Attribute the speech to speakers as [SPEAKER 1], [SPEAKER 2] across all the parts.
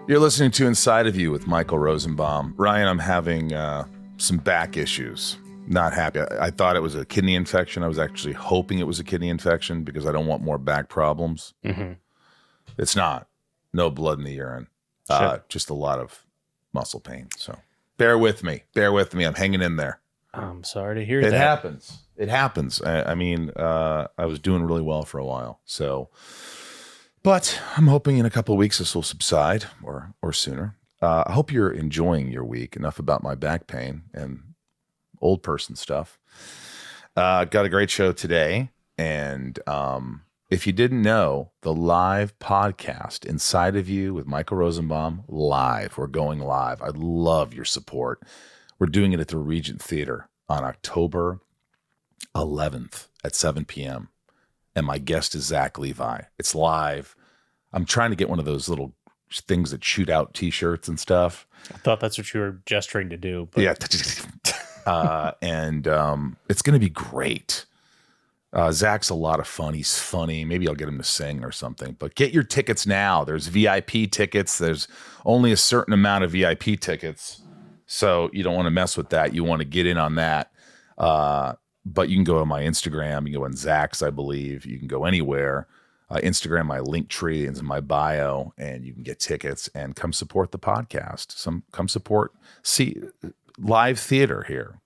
[SPEAKER 1] You're listening to Inside of You with Michael Rosenbaum. Ryan, I'm having some back issues. Not happy. I thought it was a kidney infection. I was actually hoping it was a kidney infection because I don't want more back problems.
[SPEAKER 2] Mm-hmm.
[SPEAKER 1] It's not. No blood in the urine. Just a lot of muscle pain. So bear with me. Bear with me. I'm hanging in there.
[SPEAKER 2] I'm sorry to hear that.
[SPEAKER 1] It happens. I mean, I was doing really well for a while. But I'm hoping in a couple of weeks this will subside or sooner. I hope you're enjoying your week. Enough about my back pain and old person stuff. Got a great show today. And if you didn't know, the live podcast, Inside of You with Michael Rosenbaum, live. We're going live. I love your support. We're doing it at the Regent Theater on October 11th at 7 p.m. And my guest is Zach Levi. It's live. I'm trying to get one of those little things that shoot out T-shirts and stuff.
[SPEAKER 2] I thought that's what you were gesturing to do. But.
[SPEAKER 1] Yeah. And it's going to be great. Zach's a lot of fun. He's funny. Maybe I'll get him to sing or something. But get your tickets now. There's VIP tickets. There's only a certain amount of VIP tickets. So you don't want to mess with that. You want to get in on that. But you can go on my Instagram. You can go on Zach's, I believe. You can go anywhere. Instagram, my link tree is in my bio, and you can get tickets and come support the podcast. Come support live theater here.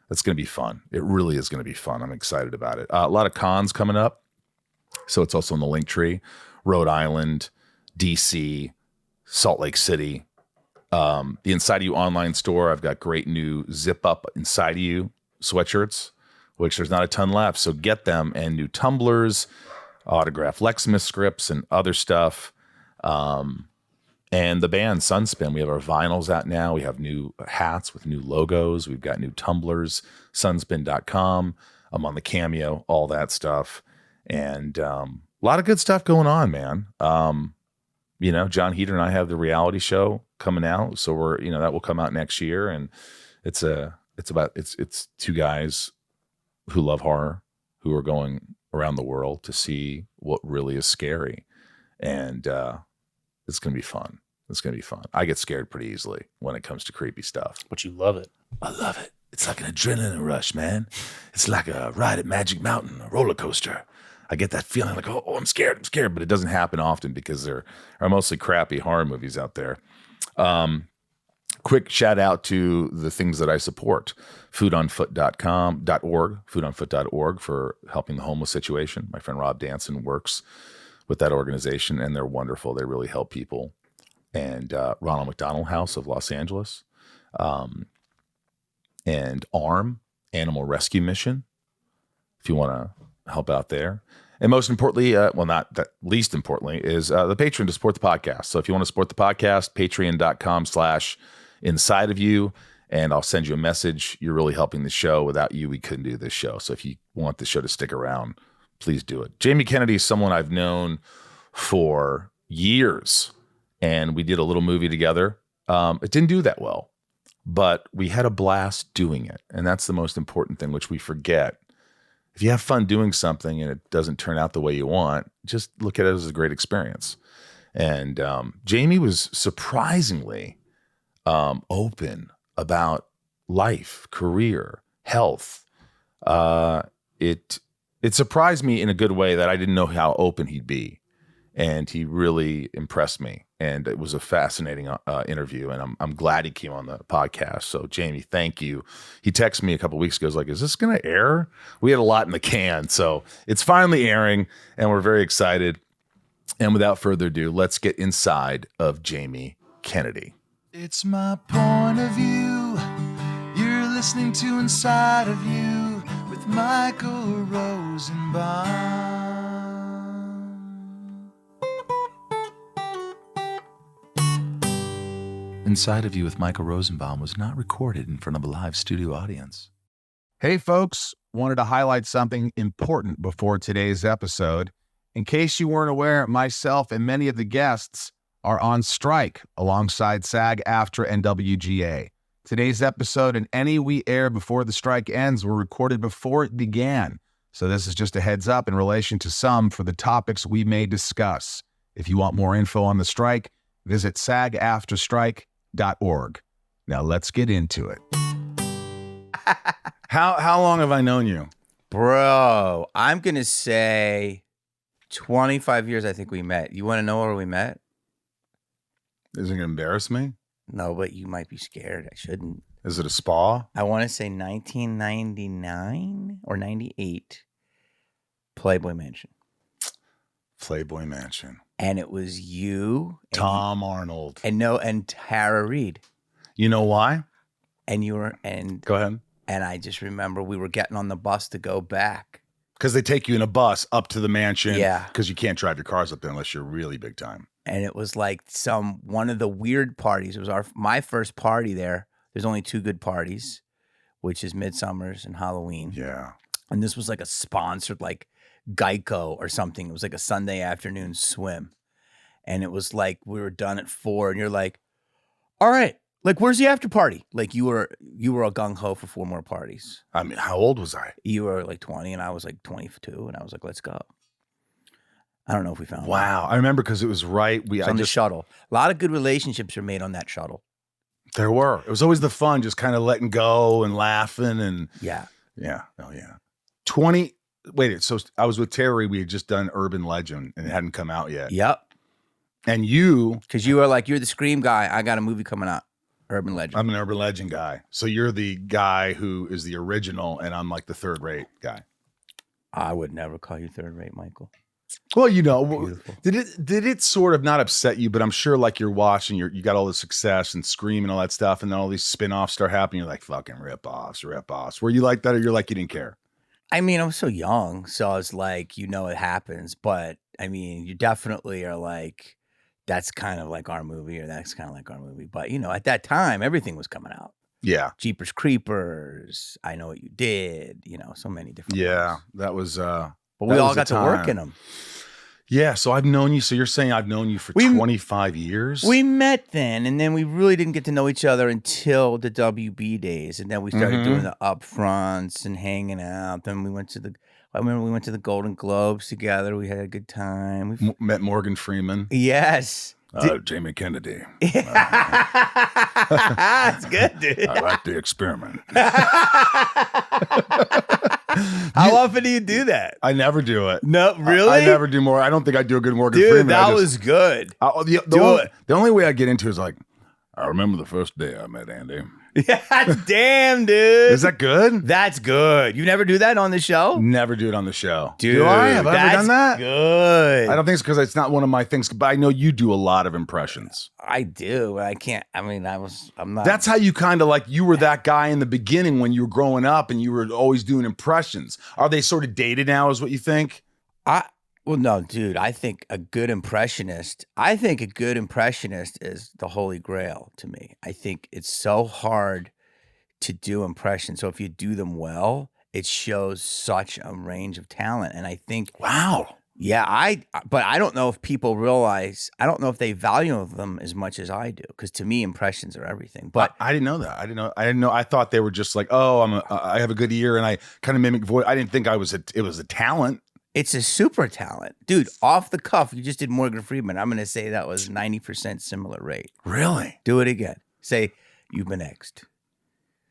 [SPEAKER 1] That's going to be fun. It really is going to be fun. I'm excited about it. A lot of cons coming up. So it's also in the link tree. Rhode Island, DC, Salt Lake City. The Inside of You online store. I've got great new zip up Inside of You sweatshirts, which there's not a ton left. So get them, and new tumblers, autographed Lexmas scripts, and other stuff. And the band Sunspin, we have our vinyls out now. We have new hats with new logos. We've got new tumblers, sunspin.com. I'm on the Cameo, all that stuff. And a lot of good stuff going on, man. John Heater and I have the reality show coming out. So that will come out next year. And it's two guys who love horror, who are going around the world to see what really is scary. And it's going to be fun. It's going to be fun. I get scared pretty easily when it comes to creepy stuff.
[SPEAKER 2] But you love it.
[SPEAKER 1] I love it. It's like an adrenaline rush, man. It's like a ride at Magic Mountain, a roller coaster. I get that feeling like, oh, I'm scared, but it doesn't happen often because there are mostly crappy horror movies out there. Quick shout out to the things that I support. foodonfoot.org for helping the homeless situation. My friend Rob Danson works with that organization, and they're wonderful. They really help people. And Ronald McDonald House of Los Angeles, and ARM, Animal Rescue Mission, if you want to help out there. And most importantly, not that least importantly, is the Patreon to support the podcast. So if you want to support the podcast, patreon.com/inside of you, and I'll send you a message. You're really helping the show. Without you, we couldn't do this show. So if you want the show to stick around, please do it. Jamie Kennedy is someone I've known for years, and we did a little movie together. It didn't do that well, but we had a blast doing it. And that's the most important thing, which we forget. If you have fun doing something and it doesn't turn out the way you want, just look at it as a great experience. And Jamie was surprisingly open about life, career, health. It surprised me in a good way that I didn't know how open he'd be. And he really impressed me. And it was a fascinating interview. And I'm glad he came on the podcast. So, Jamie, thank you. He texted me a couple of weeks ago. He was like, is this going to air? We had a lot in the can. So it's finally airing, and we're very excited. And without further ado, let's get inside of Jamie Kennedy.
[SPEAKER 3] It's my point of view. You're listening to Inside of You with Michael Rosenbaum.
[SPEAKER 1] Inside of You with Michael Rosenbaum was not recorded in front of a live studio audience.
[SPEAKER 4] Hey folks, wanted to highlight something important before today's episode. In case you weren't aware, myself and many of the guests are on strike alongside SAG-AFTRA and WGA. Today's episode and any we air before the strike ends were recorded before it began. So this is just a heads up in relation to some for the topics we may discuss. If you want more info on the strike, Visit sagafterstrike.org. Now let's get into it. How long have I known you?
[SPEAKER 5] Bro, I'm going to say 25 years I think we met. You want to know where we met?
[SPEAKER 4] Is it going to embarrass me?
[SPEAKER 5] No, but you might be scared. I shouldn't.
[SPEAKER 4] Is it a spa?
[SPEAKER 5] I want to say 1999 or 98. Playboy Mansion.
[SPEAKER 4] Playboy Mansion.
[SPEAKER 5] And it was you.
[SPEAKER 4] Tom Arnold.
[SPEAKER 5] And Tara Reid.
[SPEAKER 4] You know why?
[SPEAKER 5] And you were, and
[SPEAKER 4] Go ahead.
[SPEAKER 5] And I just remember we were getting on the bus to go back.
[SPEAKER 4] Because they take you in a bus up to the mansion.
[SPEAKER 5] Yeah.
[SPEAKER 4] Because you can't drive your cars up there unless you're really big time.
[SPEAKER 5] And it was like one of the weird parties. It was my first party there. There's only 2 good parties, which is Midsummer's and Halloween.
[SPEAKER 4] Yeah.
[SPEAKER 5] And this was like a sponsored, like Geico or something. It was like a Sunday afternoon swim. And it was like we were done at 4 and you're like, all right, like where's the after party? Like you were a gung-ho for 4 more parties.
[SPEAKER 4] I mean, how old was I?
[SPEAKER 5] You were like 20 and I was like 22 and I was like, let's go. I don't know if we found
[SPEAKER 4] Wow. I remember because it was right.
[SPEAKER 5] on the shuttle. A lot of good relationships are made on that shuttle.
[SPEAKER 4] There were. It was always the fun, just kind of letting go and laughing and
[SPEAKER 5] Yeah.
[SPEAKER 4] yeah. Oh yeah. So I was with Terry. We had just done Urban Legend and it hadn't come out yet.
[SPEAKER 5] Yep.
[SPEAKER 4] And you,
[SPEAKER 5] Because you were like, you're the Scream guy. I got a movie coming out. Urban Legend.
[SPEAKER 4] I'm an Urban Legend guy. So you're the guy who is the original and I'm like the third rate guy.
[SPEAKER 5] I would never call you third rate, Michael.
[SPEAKER 4] Well, you know,
[SPEAKER 5] Beautiful.
[SPEAKER 4] did it sort of not upset you? But I'm sure like you're watching, you got all the success and Scream and all that stuff, and then all these spin-offs start happening. You're like, fucking rip-offs. Were you like that, or you're like you didn't care?
[SPEAKER 5] I mean, I was so young, so I was like, it happens. But I mean, you definitely are like, that's kind of like our movie, or that's kind of like our movie. But at that time, everything was coming out.
[SPEAKER 4] Yeah.
[SPEAKER 5] Jeepers Creepers, I Know What You Did. So many different.
[SPEAKER 4] Yeah,
[SPEAKER 5] ones.
[SPEAKER 4] that was.
[SPEAKER 5] But we all got to work in them.
[SPEAKER 4] Yeah, so I've known you. So you're saying I've known you for 25 years?
[SPEAKER 5] We met then, and then we really didn't get to know each other until the WB days, and then we started doing the upfronts and hanging out. Then I remember we went to the Golden Globes together. We had a good time.
[SPEAKER 4] Met Morgan Freeman.
[SPEAKER 5] Yes.
[SPEAKER 4] Jamie Kennedy.
[SPEAKER 5] That's good, dude.
[SPEAKER 4] I like the experiment.
[SPEAKER 5] How often do you do that?
[SPEAKER 4] I never do it.
[SPEAKER 5] No, really?
[SPEAKER 4] I never do more. I don't think I do a good Morgan
[SPEAKER 5] Dude,
[SPEAKER 4] Freeman.
[SPEAKER 5] that was good.
[SPEAKER 4] The only way I get into is like, I remember the first day I met Andy.
[SPEAKER 5] Yeah, damn, dude.
[SPEAKER 4] Is that good?
[SPEAKER 5] That's good. You never do that on the show?
[SPEAKER 4] Never do it on the show.
[SPEAKER 5] Dude,
[SPEAKER 4] do I? Have I ever done that?
[SPEAKER 5] Good.
[SPEAKER 4] I don't think it's because it's not one of my things, but I know you do a lot of impressions.
[SPEAKER 5] I do. I can't. I mean, I'm not.
[SPEAKER 4] That's how you kind of like, you were that guy in the beginning when you were growing up and you were always doing impressions. Are they sort of dated now is what you think?
[SPEAKER 5] Well, no, dude. I think a good impressionist is the holy grail to me. I think it's so hard to do impressions. So if you do them well, it shows such a range of talent. And I think,
[SPEAKER 4] wow.
[SPEAKER 5] Yeah, but I don't know if people realize, I don't know if they value them as much as I do. Because to me, impressions are everything. But
[SPEAKER 4] I didn't know that. I didn't know. I thought they were just like, oh, I have a good ear and I kind of mimic voice. I didn't think it was a talent.
[SPEAKER 5] It's a super talent. Dude, off the cuff, you just did Morgan Freeman. I'm going to say that was 90% similar rate.
[SPEAKER 4] Really?
[SPEAKER 5] Do it again. Say, you've been next.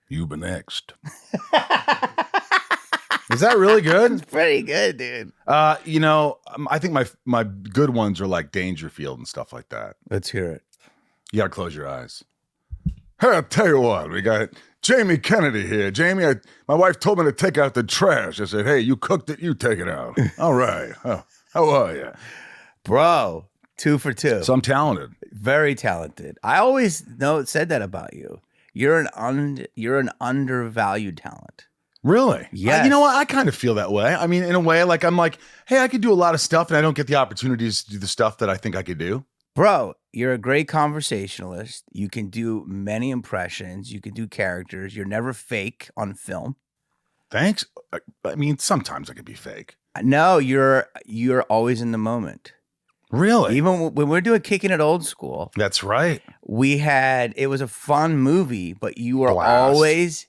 [SPEAKER 4] You've been next. Is that really good?
[SPEAKER 5] It's pretty good, dude.
[SPEAKER 4] I think my good ones are like Dangerfield and stuff like that.
[SPEAKER 5] Let's hear it.
[SPEAKER 4] You got to close your eyes. Hey, I'll tell you what, we got Jamie Kennedy here. Jamie, my wife told me to take out the trash. I said, hey, you cooked it, you take it out. All right. How are you?
[SPEAKER 5] Bro, 2 for 2.
[SPEAKER 4] So I'm talented.
[SPEAKER 5] Very talented. I always said that about you. You're an undervalued talent.
[SPEAKER 4] Really?
[SPEAKER 5] Yes.
[SPEAKER 4] You know what? I kind of feel that way. I mean, in a way, like I'm like, hey, I could do a lot of stuff and I don't get the opportunities to do the stuff that I think I could do.
[SPEAKER 5] Bro, you're a great conversationalist. You can do many impressions. You can do characters. You're never fake on film.
[SPEAKER 4] Thanks. I mean, sometimes I could be fake.
[SPEAKER 5] No, you're always in the moment.
[SPEAKER 4] Really?
[SPEAKER 5] Even when we're doing Kickin' It Old School.
[SPEAKER 4] That's right.
[SPEAKER 5] It was a fun movie, but you were always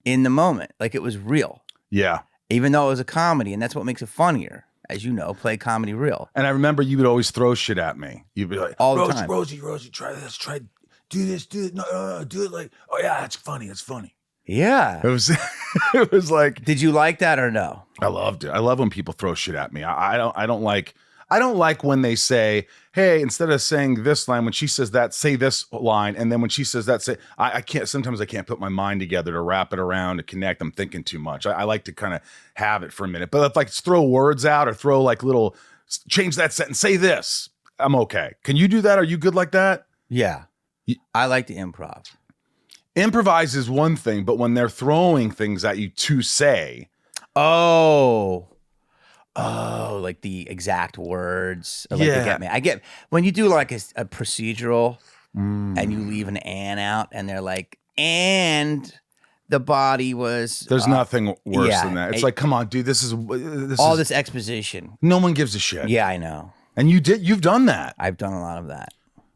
[SPEAKER 5] in the moment. Like it was real.
[SPEAKER 4] Yeah.
[SPEAKER 5] Even though it was a comedy, and that's what makes it funnier. as you know, play comedy real.
[SPEAKER 1] And I remember you would always throw shit at me. You'd be like,
[SPEAKER 5] All the time.
[SPEAKER 1] Rosie, try this, do this, do it. No, do it like, oh yeah, it's funny.
[SPEAKER 5] Yeah.
[SPEAKER 1] It was, it was like,
[SPEAKER 5] Did you like that or no?
[SPEAKER 1] I loved it. I love when people throw shit at me. I don't like when they say, hey, instead of saying this line, when she says that, say this line. And then when she says that, say, sometimes I can't put my mind together to wrap it around, to connect. I'm thinking too much. I like to kind of have it for a minute. But if like throw words out or throw like little, change that sentence, say this, I'm okay. Can you do that? Are you good like that?
[SPEAKER 5] Yeah. I like the improv.
[SPEAKER 1] Improvise is one thing, but when they're throwing things at you to say.
[SPEAKER 5] Oh, like the exact words. Like
[SPEAKER 1] Yeah.
[SPEAKER 5] they get me. I get when you do like a procedural and you leave an "and" out, and they're like, and the body was.
[SPEAKER 1] There's nothing worse
[SPEAKER 5] yeah,
[SPEAKER 1] than that. It's like, come on, dude. This
[SPEAKER 5] this exposition.
[SPEAKER 1] No one gives a shit.
[SPEAKER 5] Yeah, I know.
[SPEAKER 1] And you've done that.
[SPEAKER 5] I've done a lot of that.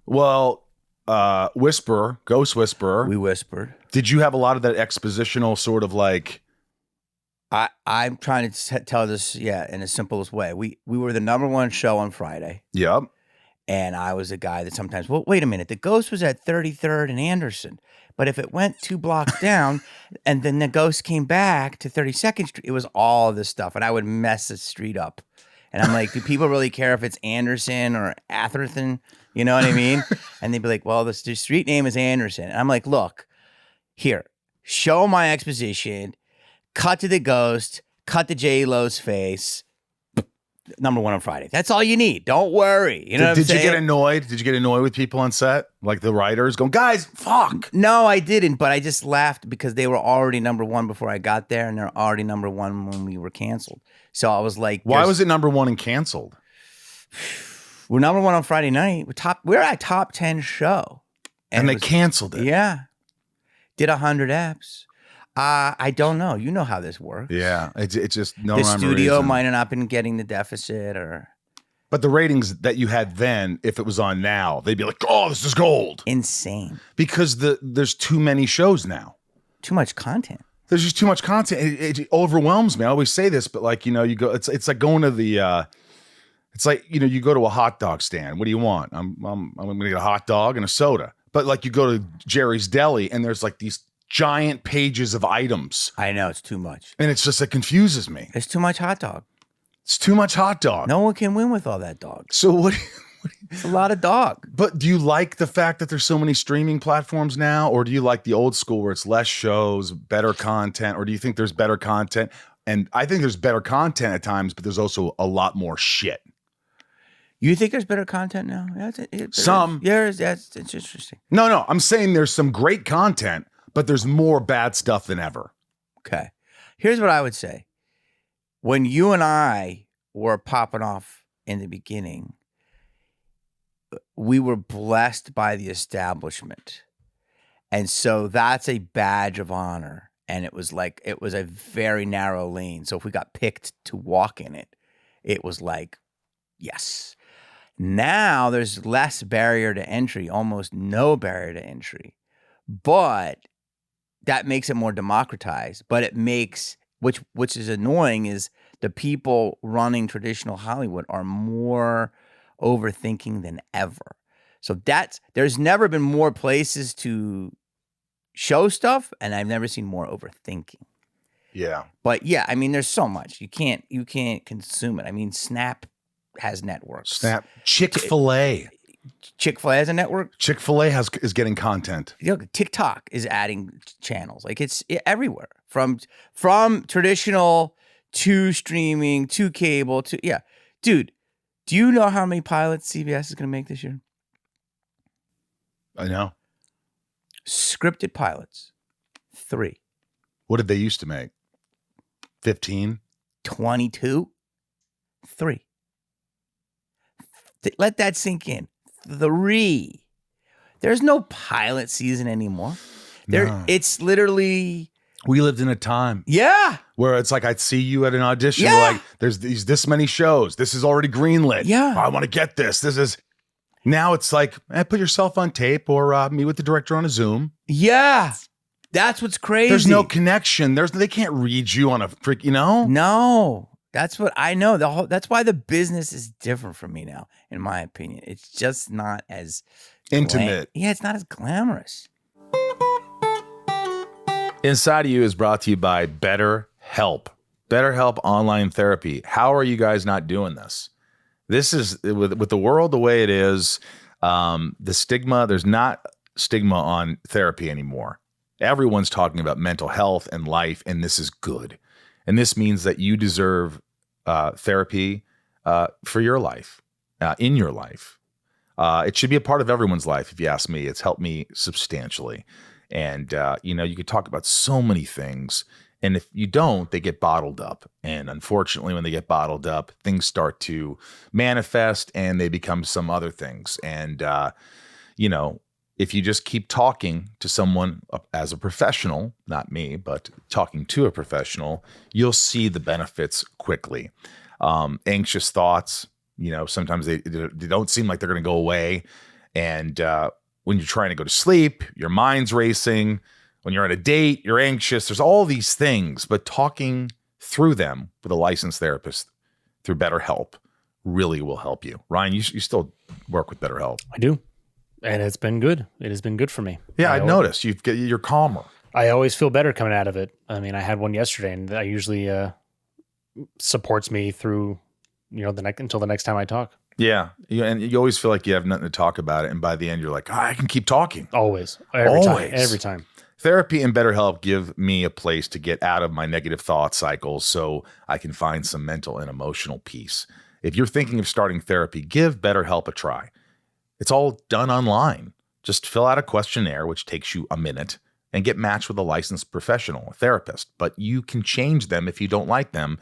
[SPEAKER 1] Well, Ghost Whisperer.
[SPEAKER 5] We whispered.
[SPEAKER 1] Did you have a lot of that expositional sort of like?
[SPEAKER 5] I'm trying to tell this, in the simplest way. We were the #1 show on Friday.
[SPEAKER 1] Yep.
[SPEAKER 5] And I was a guy that sometimes, well, wait a minute. The Ghost was at 33rd and Anderson. But if it went 2 blocks down and then the Ghost came back to 32nd Street, it was all this stuff. And I would mess the street up. And I'm like, do people really care if it's Anderson or Atherton? You know what I mean? And they'd be like, well, the street name is Anderson. And I'm like, look, here, show my exposition. Cut to the Ghost, cut to J-Lo's face. #1 on Friday. That's all you need. Don't worry. You know what I'm saying?
[SPEAKER 1] Did you get annoyed? Did you get annoyed with people on set? Like the writers going, guys, fuck.
[SPEAKER 5] No, I didn't, but I just laughed because they were already #1 before I got there, and they're already #1 when we were canceled. So I was like,
[SPEAKER 1] why was it #1 and canceled?
[SPEAKER 5] We're #1 on Friday night. We're at top 10 show.
[SPEAKER 1] And they canceled it.
[SPEAKER 5] Yeah. Did 100 eps. I don't know. You know how this works.
[SPEAKER 1] Yeah, it's just no.
[SPEAKER 5] The studio might have not been getting the deficit,
[SPEAKER 1] but the ratings that you had then, if it was on now, they'd be like, "Oh, this is gold."
[SPEAKER 5] Insane.
[SPEAKER 1] Because there's too many shows now.
[SPEAKER 5] Too much content.
[SPEAKER 1] There's just too much content. It overwhelms me. I always say this, but like you go. It's like going to the. It's like you go to a hot dog stand. What do you want? I'm gonna get a hot dog and a soda. But like you go to Jerry's Deli and there's like these giant pages of items.
[SPEAKER 5] I know, it's too much.
[SPEAKER 1] And it's just, it confuses me.
[SPEAKER 5] It's too much hot dog.
[SPEAKER 1] It's too much hot dog.
[SPEAKER 5] No one can win with all that dog.
[SPEAKER 1] So what
[SPEAKER 5] it's a lot of dog.
[SPEAKER 1] But do you like the fact that there's so many streaming platforms now? Or do you like the old school where it's less shows, better content? Or do you think there's better content? And I think there's better content at times, but there's also a lot more shit.
[SPEAKER 5] You think there's better content now?
[SPEAKER 1] Some.
[SPEAKER 5] Yeah, it's interesting.
[SPEAKER 1] No, I'm saying there's some great content, but there's more bad stuff than ever.
[SPEAKER 5] Okay. Here's what I would say. When you and I were popping off in the beginning, we were blessed by the establishment. And so that's a badge of honor. And it was a very narrow lane. So if we got picked to walk in it, it was like, yes. Now there's less barrier to entry, almost no barrier to entry. But that makes it more democratized. But it makes, which is annoying, is the people running traditional Hollywood are more overthinking than ever. So there's never been more places to show stuff, and I've never seen more overthinking.
[SPEAKER 1] Yeah.
[SPEAKER 5] But yeah, I mean, there's so much. You can't consume it. I mean, Snap has networks.
[SPEAKER 1] Chick-fil-A.
[SPEAKER 5] Chick-fil-A has a network.
[SPEAKER 1] Chick-fil-A is getting content.
[SPEAKER 5] TikTok is adding channels. Like it's everywhere from traditional to streaming to cable to dude. Do you know how many pilots CBS is going to make this year?
[SPEAKER 1] I know.
[SPEAKER 5] Scripted pilots, 3.
[SPEAKER 1] What did they used to make? 15?
[SPEAKER 5] 22, 3. Let that sink in. 3. There's no pilot season anymore.
[SPEAKER 1] No.
[SPEAKER 5] It's literally.
[SPEAKER 1] We lived in a time.
[SPEAKER 5] Yeah.
[SPEAKER 1] Where it's like I'd see you at an audition.
[SPEAKER 5] Yeah.
[SPEAKER 1] We're like, there's this many shows. This is already greenlit.
[SPEAKER 5] Yeah.
[SPEAKER 1] I want to get this. This is. Now it's like, put yourself on tape or meet with the director on a Zoom.
[SPEAKER 5] Yeah. That's what's crazy.
[SPEAKER 1] There's no connection. They can't read you on a freak,
[SPEAKER 5] No. That's what I know. That's why the business is different from me now, in my opinion. It's just not as
[SPEAKER 1] Intimate.
[SPEAKER 5] Yeah, it's not as glamorous.
[SPEAKER 1] Inside of You is brought to you by BetterHelp. BetterHelp online therapy. How are you guys not doing this? This is with the world the way it is. The stigma. There's not stigma on therapy anymore. Everyone's talking about mental health and life, and this is good. And this means that you deserve therapy for your life, in your life. It should be a part of everyone's life, if you ask me. It's helped me substantially. And, you could talk about so many things. And if you don't, they get bottled up. And unfortunately, when they get bottled up, things start to manifest and they become some other things. And, if you just keep talking to someone as a professional, not me, but talking to a professional, you'll see the benefits quickly. Anxious thoughts, sometimes they don't seem like they're going to go away. And when you're trying to go to sleep, your mind's racing. When you're on a date, you're anxious. There's all these things, but talking through them with a licensed therapist through BetterHelp really will help you. Ryan, you still work with BetterHelp.
[SPEAKER 2] I do. And it's been good. It has been good for me.
[SPEAKER 1] Yeah, I noticed. You're calmer.
[SPEAKER 2] I always feel better coming out of it. I mean, I had one yesterday, and that usually supports me through, until the next time I talk.
[SPEAKER 1] Yeah, and you always feel like you have nothing to talk about it, and by the end, you're like, I can keep talking.
[SPEAKER 2] Always. Every time.
[SPEAKER 1] Therapy and BetterHelp give me a place to get out of my negative thought cycles so I can find some mental and emotional peace. If you're thinking of starting therapy, give BetterHelp a try. It's all done online. Just fill out a questionnaire, which takes you a minute, and get matched with a licensed professional, a therapist. But you can change them if you don't like them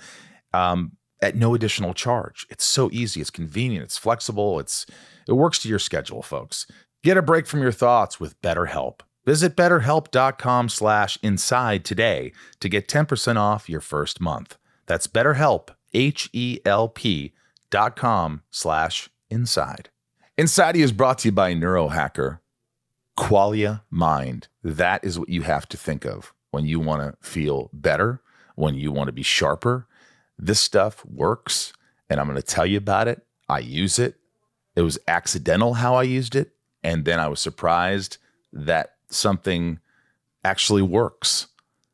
[SPEAKER 1] at no additional charge. It's so easy. It's convenient. It's flexible. It works to your schedule, folks. Get a break from your thoughts with BetterHelp. Visit BetterHelp.com/inside today to get 10% off your first month. That's BetterHelp, HELP.com/inside. Inside of You is brought to you by Neurohacker. Qualia Mind. That is what you have to think of when you want to feel better, when you want to be sharper. This stuff works, and I'm going to tell you about it. I use it. It was accidental how I used it, and then I was surprised that something actually works.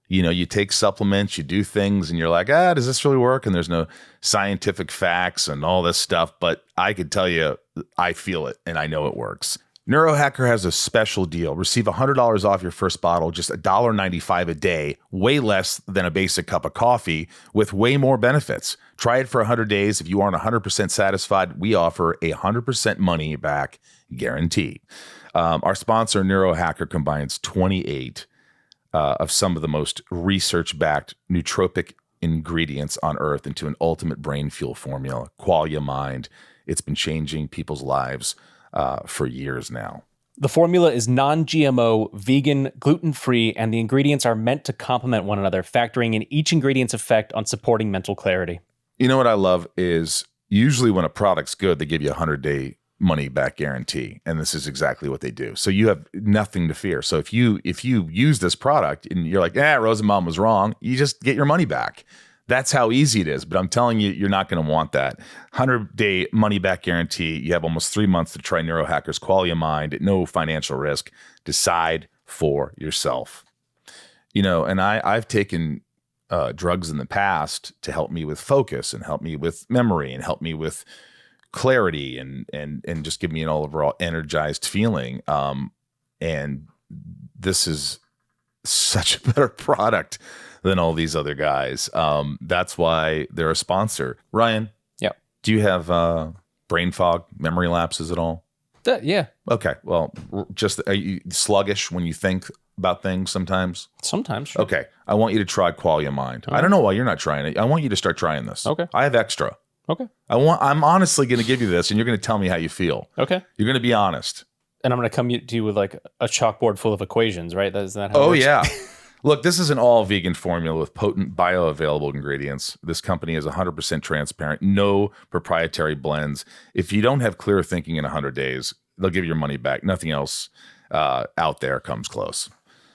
[SPEAKER 1] You take supplements, you do things, and you're like, does this really work? And there's no scientific facts and all this stuff, but I could tell you, I feel it, and I know it works. Neurohacker has a special deal. Receive $100 off your first bottle, just $1.95 a day, way less than a basic cup of coffee, with way more benefits. Try it for 100 days. If you aren't 100% satisfied, we offer a 100% money back guarantee. Our sponsor, Neurohacker, combines 28 of some of the most research-backed nootropic ingredients on Earth into an ultimate brain fuel formula, Qualia Mind. It's been changing people's lives for years now.
[SPEAKER 2] The formula is non-GMO, vegan, gluten-free, and the ingredients are meant to complement one another, factoring in each ingredient's effect on supporting mental clarity. You
[SPEAKER 1] know what I love is usually when a product's good, they give you a 100-day money-back guarantee, and this is exactly what they do. So you have nothing to fear. So if you use this product and you're like, Rosenbaum was wrong, you just get your money back. That's how easy it is. But I'm telling you, you're not going to want that. 100-day money-back guarantee. You have almost 3 months to try Neurohacker's Qualia Mind at no financial risk. Decide for yourself. And I've taken drugs in the past to help me with focus and help me with memory and help me with clarity and just give me an overall energized feeling. And this is such a better product than all these other guys. That's why they're a sponsor. Ryan,
[SPEAKER 2] yeah.
[SPEAKER 1] Do you have brain fog, memory lapses at all?
[SPEAKER 2] Yeah.
[SPEAKER 1] Okay. Well, just are you sluggish when you think about things sometimes?
[SPEAKER 2] Sometimes. Sure.
[SPEAKER 1] Okay. I want you to try Qualia Mind. I don't know why you're not trying it. I want you to start trying this.
[SPEAKER 2] Okay.
[SPEAKER 1] I have extra.
[SPEAKER 2] Okay.
[SPEAKER 1] I'm honestly going to give you this, and you're going to tell me how you feel.
[SPEAKER 2] Okay.
[SPEAKER 1] You're going to be honest.
[SPEAKER 2] And I'm going to come to you with like a chalkboard full of equations, right? Is that how it works?
[SPEAKER 1] Yeah. Look, this is an all-vegan formula with potent bioavailable ingredients. This company is 100% transparent, no proprietary blends. If you don't have clear thinking in 100 days, they'll give you your money back. Nothing else out there comes close.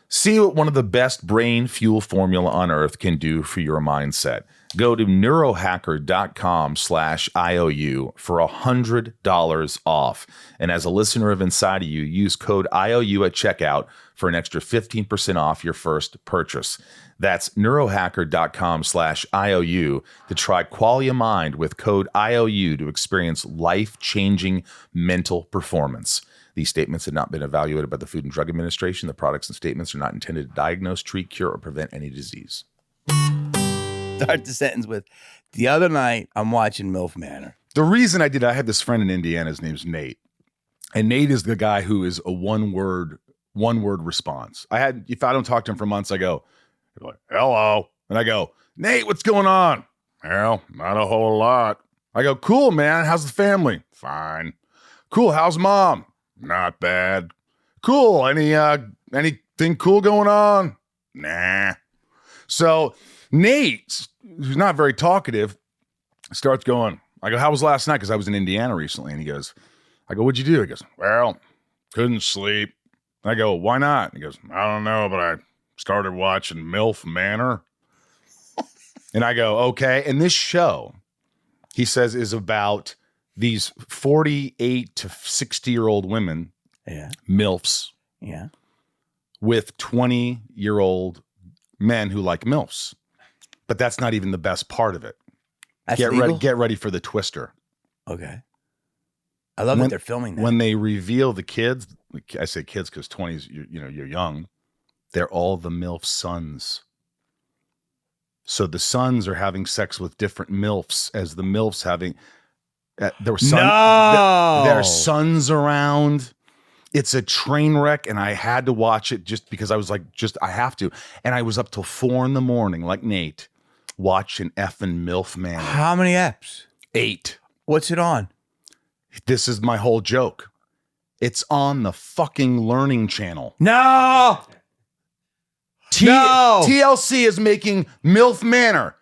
[SPEAKER 1] See what one of the best brain fuel formula on earth can do for your mindset. Go to neurohacker.com/IOU for $100 off. And as a listener of Inside of You, use code IOU at checkout for an extra 15% off your first purchase. That's neurohacker.com/IOU to try Qualia Mind with code IOU to experience life-changing mental performance. These statements have not been evaluated by the Food and Drug Administration. The products and statements are not intended to diagnose, treat, cure, or prevent any disease.
[SPEAKER 5] Start the sentence with, the other night I'm watching MILF Manor.
[SPEAKER 1] The reason I did, I had this friend in Indiana, his name's Nate. And Nate is the guy who is a one-word response. If I don't talk to him for months, I go, hello. And I go, Nate, what's going on? Well, not a whole lot. I go, cool, man. How's the family? Fine. Cool. How's mom? Not bad. Cool. Anything cool going on? Nah. So Nate, who's not very talkative, starts going, I go, how was last night? Because I was in Indiana recently. And he goes, I go, what'd you do? He goes, well, couldn't sleep. I go, why not? He goes, I don't know, but I started watching MILF Manor. And I go, okay. And this show, he says, is about these 48 to 60-year-old women, MILFs, with 20-year-old men who like MILFs. But that's not even the best part of it. Get ready for the twister.
[SPEAKER 5] Okay. I love that they're filming that.
[SPEAKER 1] When they reveal the kids, I say kids because 20s, you're young. They're all the MILF sons. So the sons are having sex with different MILFs as the MILFs having their sons around. It's a train wreck, and I had to watch it just because I was like, I have to. And I was up till 4 a.m, like Nate, watching effing MILF Manor.
[SPEAKER 5] How many eps?
[SPEAKER 1] 8.
[SPEAKER 5] What's it on?
[SPEAKER 1] This is my whole joke. It's on the fucking Learning Channel.
[SPEAKER 5] No! No!
[SPEAKER 1] TLC is making MILF Manor.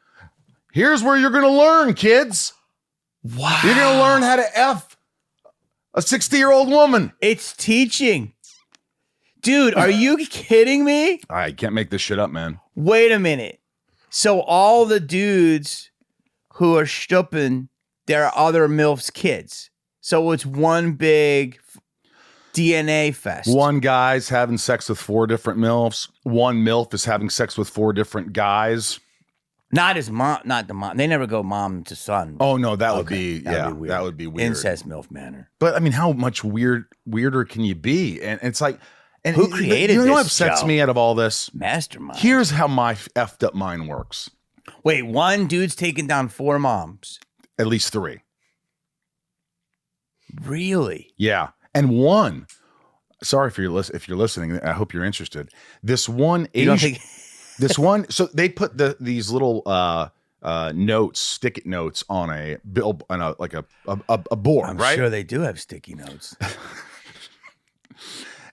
[SPEAKER 1] Here's where you're going to learn, kids.
[SPEAKER 5] Wow.
[SPEAKER 1] You're going to learn how to F a 60-year-old woman.
[SPEAKER 5] It's teaching. Dude, are you kidding me?
[SPEAKER 1] I can't make this shit up, man.
[SPEAKER 5] Wait a minute. So all the dudes who are stupping their other MILF's kids. So it's one big DNA fest.
[SPEAKER 1] One guy's having sex with 4 different MILFs. One MILF is having sex with 4 different guys.
[SPEAKER 5] Not his mom, not the mom. They never go mom to son.
[SPEAKER 1] Oh no, that would be weird. That would be weird.
[SPEAKER 5] Incest MILF Manor.
[SPEAKER 1] But I mean, how much weirder can you be? And it's like, and
[SPEAKER 5] who created this?
[SPEAKER 1] You know what upsets me out of all this?
[SPEAKER 5] Mastermind.
[SPEAKER 1] Here's how my effed up mind works.
[SPEAKER 5] Wait, one dude's taking down 4 moms.
[SPEAKER 1] At least 3.
[SPEAKER 5] Really?
[SPEAKER 1] Yeah, and one. Sorry if you're listening. I hope you're interested. This one Asian. This one. So they put these little sticky notes on a bill on a board.
[SPEAKER 5] I'm
[SPEAKER 1] right?
[SPEAKER 5] sure they do have sticky notes.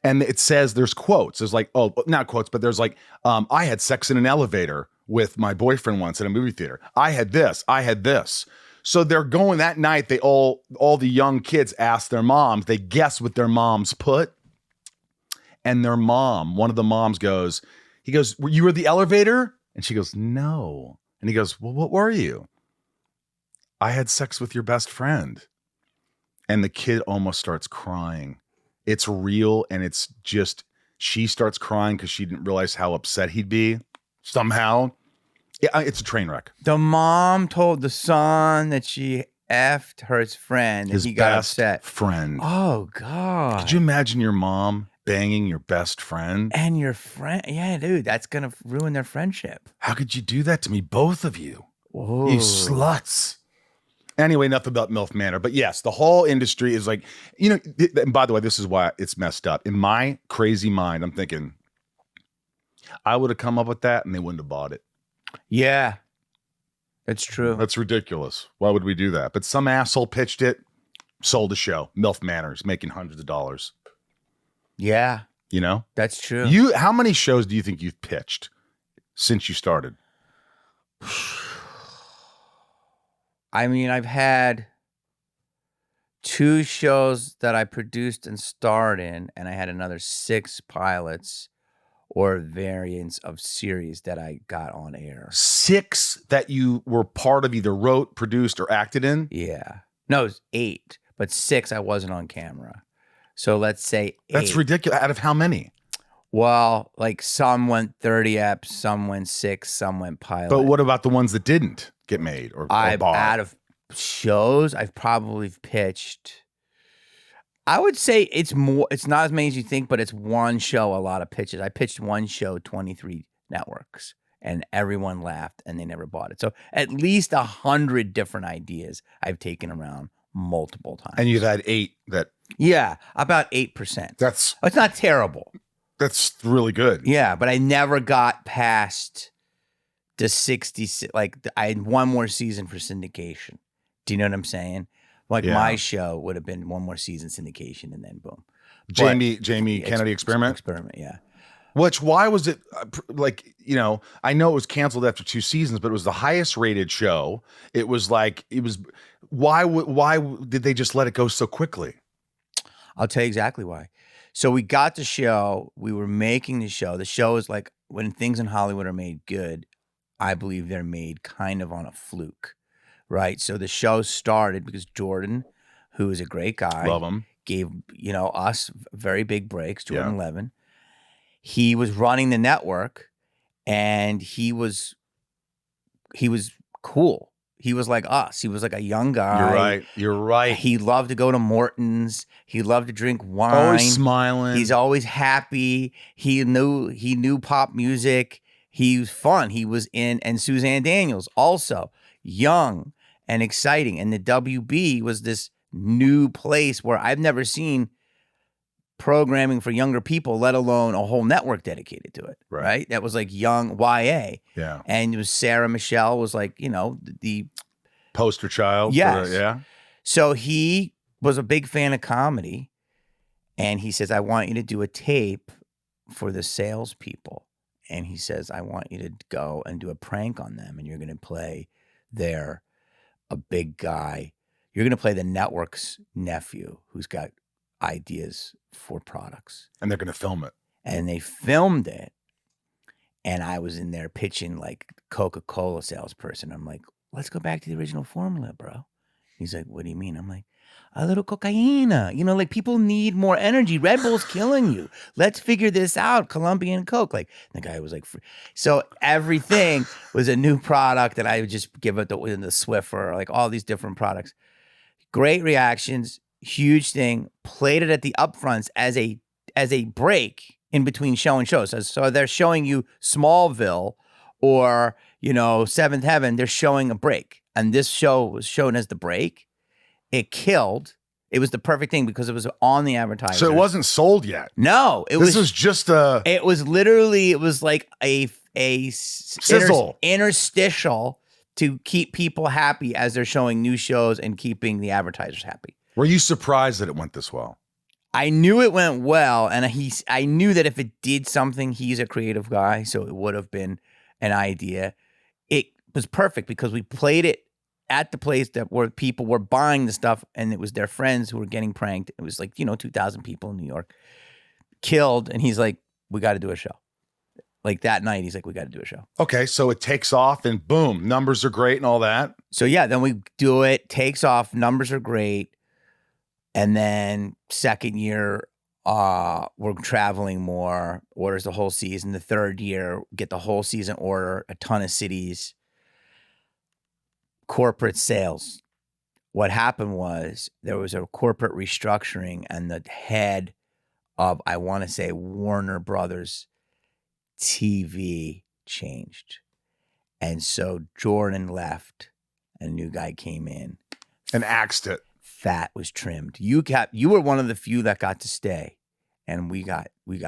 [SPEAKER 1] And it says there's quotes. There's like, oh, not quotes, but there's like, I had sex in an elevator with my boyfriend once at a movie theater. I had this. So they're going that night. They all the young kids ask their moms. They guess what their moms put. And their mom, one of the moms goes, you were the elevator? And she goes, no. And he goes, well, what were you? I had sex with your best friend. And the kid almost starts crying. It's real. And it's just, she starts crying because she didn't realize how upset he'd be somehow. It's a train wreck.
[SPEAKER 5] The mom told the son that she effed her friend and he got upset.
[SPEAKER 1] Friend.
[SPEAKER 5] Oh, God.
[SPEAKER 1] Could you imagine your mom banging your best friend?
[SPEAKER 5] And your friend. Yeah, dude, that's going to ruin their friendship.
[SPEAKER 1] How could you do that to me? Both of you.
[SPEAKER 5] Whoa.
[SPEAKER 1] You sluts. Anyway, enough about MILF Manor. But yes, the whole industry is like, and by the way, this is why it's messed up. In my crazy mind, I'm thinking, I would have come up with that and they wouldn't have bought it.
[SPEAKER 5] Yeah, that's true.
[SPEAKER 1] That's ridiculous. Why would we do that? But some asshole pitched it, sold a show. MILF Manor's making hundreds of dollars.
[SPEAKER 5] Yeah.
[SPEAKER 1] That's
[SPEAKER 5] true.
[SPEAKER 1] How many shows do you think you've pitched since you started?
[SPEAKER 5] I mean, I've had 2 shows that I produced and starred in, and I had another 6 pilots. or variants of series that I got on air.
[SPEAKER 1] 6 that you were part of, either wrote, produced, or acted in?
[SPEAKER 5] Yeah. No, it was 8, but 6 I wasn't on camera. So let's say 8.
[SPEAKER 1] That's ridiculous. Out of how many?
[SPEAKER 5] Well, like some went 30 eps, some went 6, some went pilot.
[SPEAKER 1] But what about the ones that didn't get made or bought?
[SPEAKER 5] Out of shows, I've probably pitched. I would say it's not as many as you think, but it's one show, a lot of pitches. I pitched one show, 23 networks, and everyone laughed and they never bought it. So at least 100 different ideas I've taken around multiple times.
[SPEAKER 1] And you've had 8 that.
[SPEAKER 5] Yeah, about 8%. It's not terrible.
[SPEAKER 1] That's really good.
[SPEAKER 5] Yeah, but I never got past the 60. Like I had one more season for syndication. Do you know what I'm saying? Like my show would have been one more season syndication, and then boom.
[SPEAKER 1] Jamie Kennedy Experiment.
[SPEAKER 5] Yeah.
[SPEAKER 1] Why was it I know it was canceled after 2 seasons, but it was the highest rated show. Why did they just let it go so quickly?
[SPEAKER 5] I'll tell you exactly why. So we got the show, we were making the show. The show is like, when things in Hollywood are made good, I believe they're made kind of on a fluke, right? So the show started because Jordan, who is a great guy,
[SPEAKER 1] love him,
[SPEAKER 5] gave us very big breaks. Jordan Levin, he was running the network, and he was cool. He was like us. He was like a young guy.
[SPEAKER 1] You're right.
[SPEAKER 5] He loved to go to Morton's. He loved to drink wine.
[SPEAKER 1] Always smiling.
[SPEAKER 5] He's always happy. He knew pop music. He was fun. He was in, and Suzanne Daniels also, young and exciting. And the WB was this new place where I've never seen programming for younger people, let alone a whole network dedicated to it. Right? That was like young YA.
[SPEAKER 1] Yeah.
[SPEAKER 5] And it was Sarah Michelle was like, the
[SPEAKER 1] poster child.
[SPEAKER 5] Yes. So he was a big fan of comedy, and he says, I want you to do a tape for the salespeople. And he says, I want you to go and do a prank on them, and you're going to play a big guy. You're going to play the network's nephew who's got ideas for products.
[SPEAKER 1] And they're going to film it.
[SPEAKER 5] And they filmed it. And I was in there pitching like Coca-Cola salesperson. I'm like, let's go back to the original formula, bro. He's like, what do you mean? I'm like, a little cocaina. Like people need more energy. Red Bull's killing you. Let's figure this out. Colombian Coke. Like the guy was like, so everything was a new product that I would just give it the Swiffer, like all these different products. Great reactions. Huge thing. Played it at the upfronts as a break in between show and show. So they're showing you Smallville or, Seventh Heaven. They're showing a break. And this show was shown as the break. It killed. It was the perfect thing because it was on the advertiser.
[SPEAKER 1] So it wasn't sold yet.
[SPEAKER 5] No,
[SPEAKER 1] this was just a.
[SPEAKER 5] It was like a
[SPEAKER 1] sizzle
[SPEAKER 5] interstitial to keep people happy as they're showing new shows and keeping the advertisers happy.
[SPEAKER 1] Were you surprised that it went this well?
[SPEAKER 5] I knew it went well, and I knew that if it did something, he's a creative guy, so it would have been an idea. It was perfect because we played it at the place where people were buying the stuff, and it was their friends who were getting pranked. It was like 2,000 people in New York killed, and he's like, "We got to do a show." Like that night, he's like, "We got to do a show."
[SPEAKER 1] Okay, so it takes off, and boom, numbers are great and all that.
[SPEAKER 5] So yeah, then we do it, takes off, numbers are great. And then second year, we're traveling more, orders the whole season. The third year, get the whole season order, a ton of cities. Corporate sales. What happened was there was a corporate restructuring, and the head of, I want to say, Warner Brothers TV changed. And so Jordan left, and a new guy came in.
[SPEAKER 1] And axed it.
[SPEAKER 5] Fat was trimmed. You were one of the few that got to stay, and we got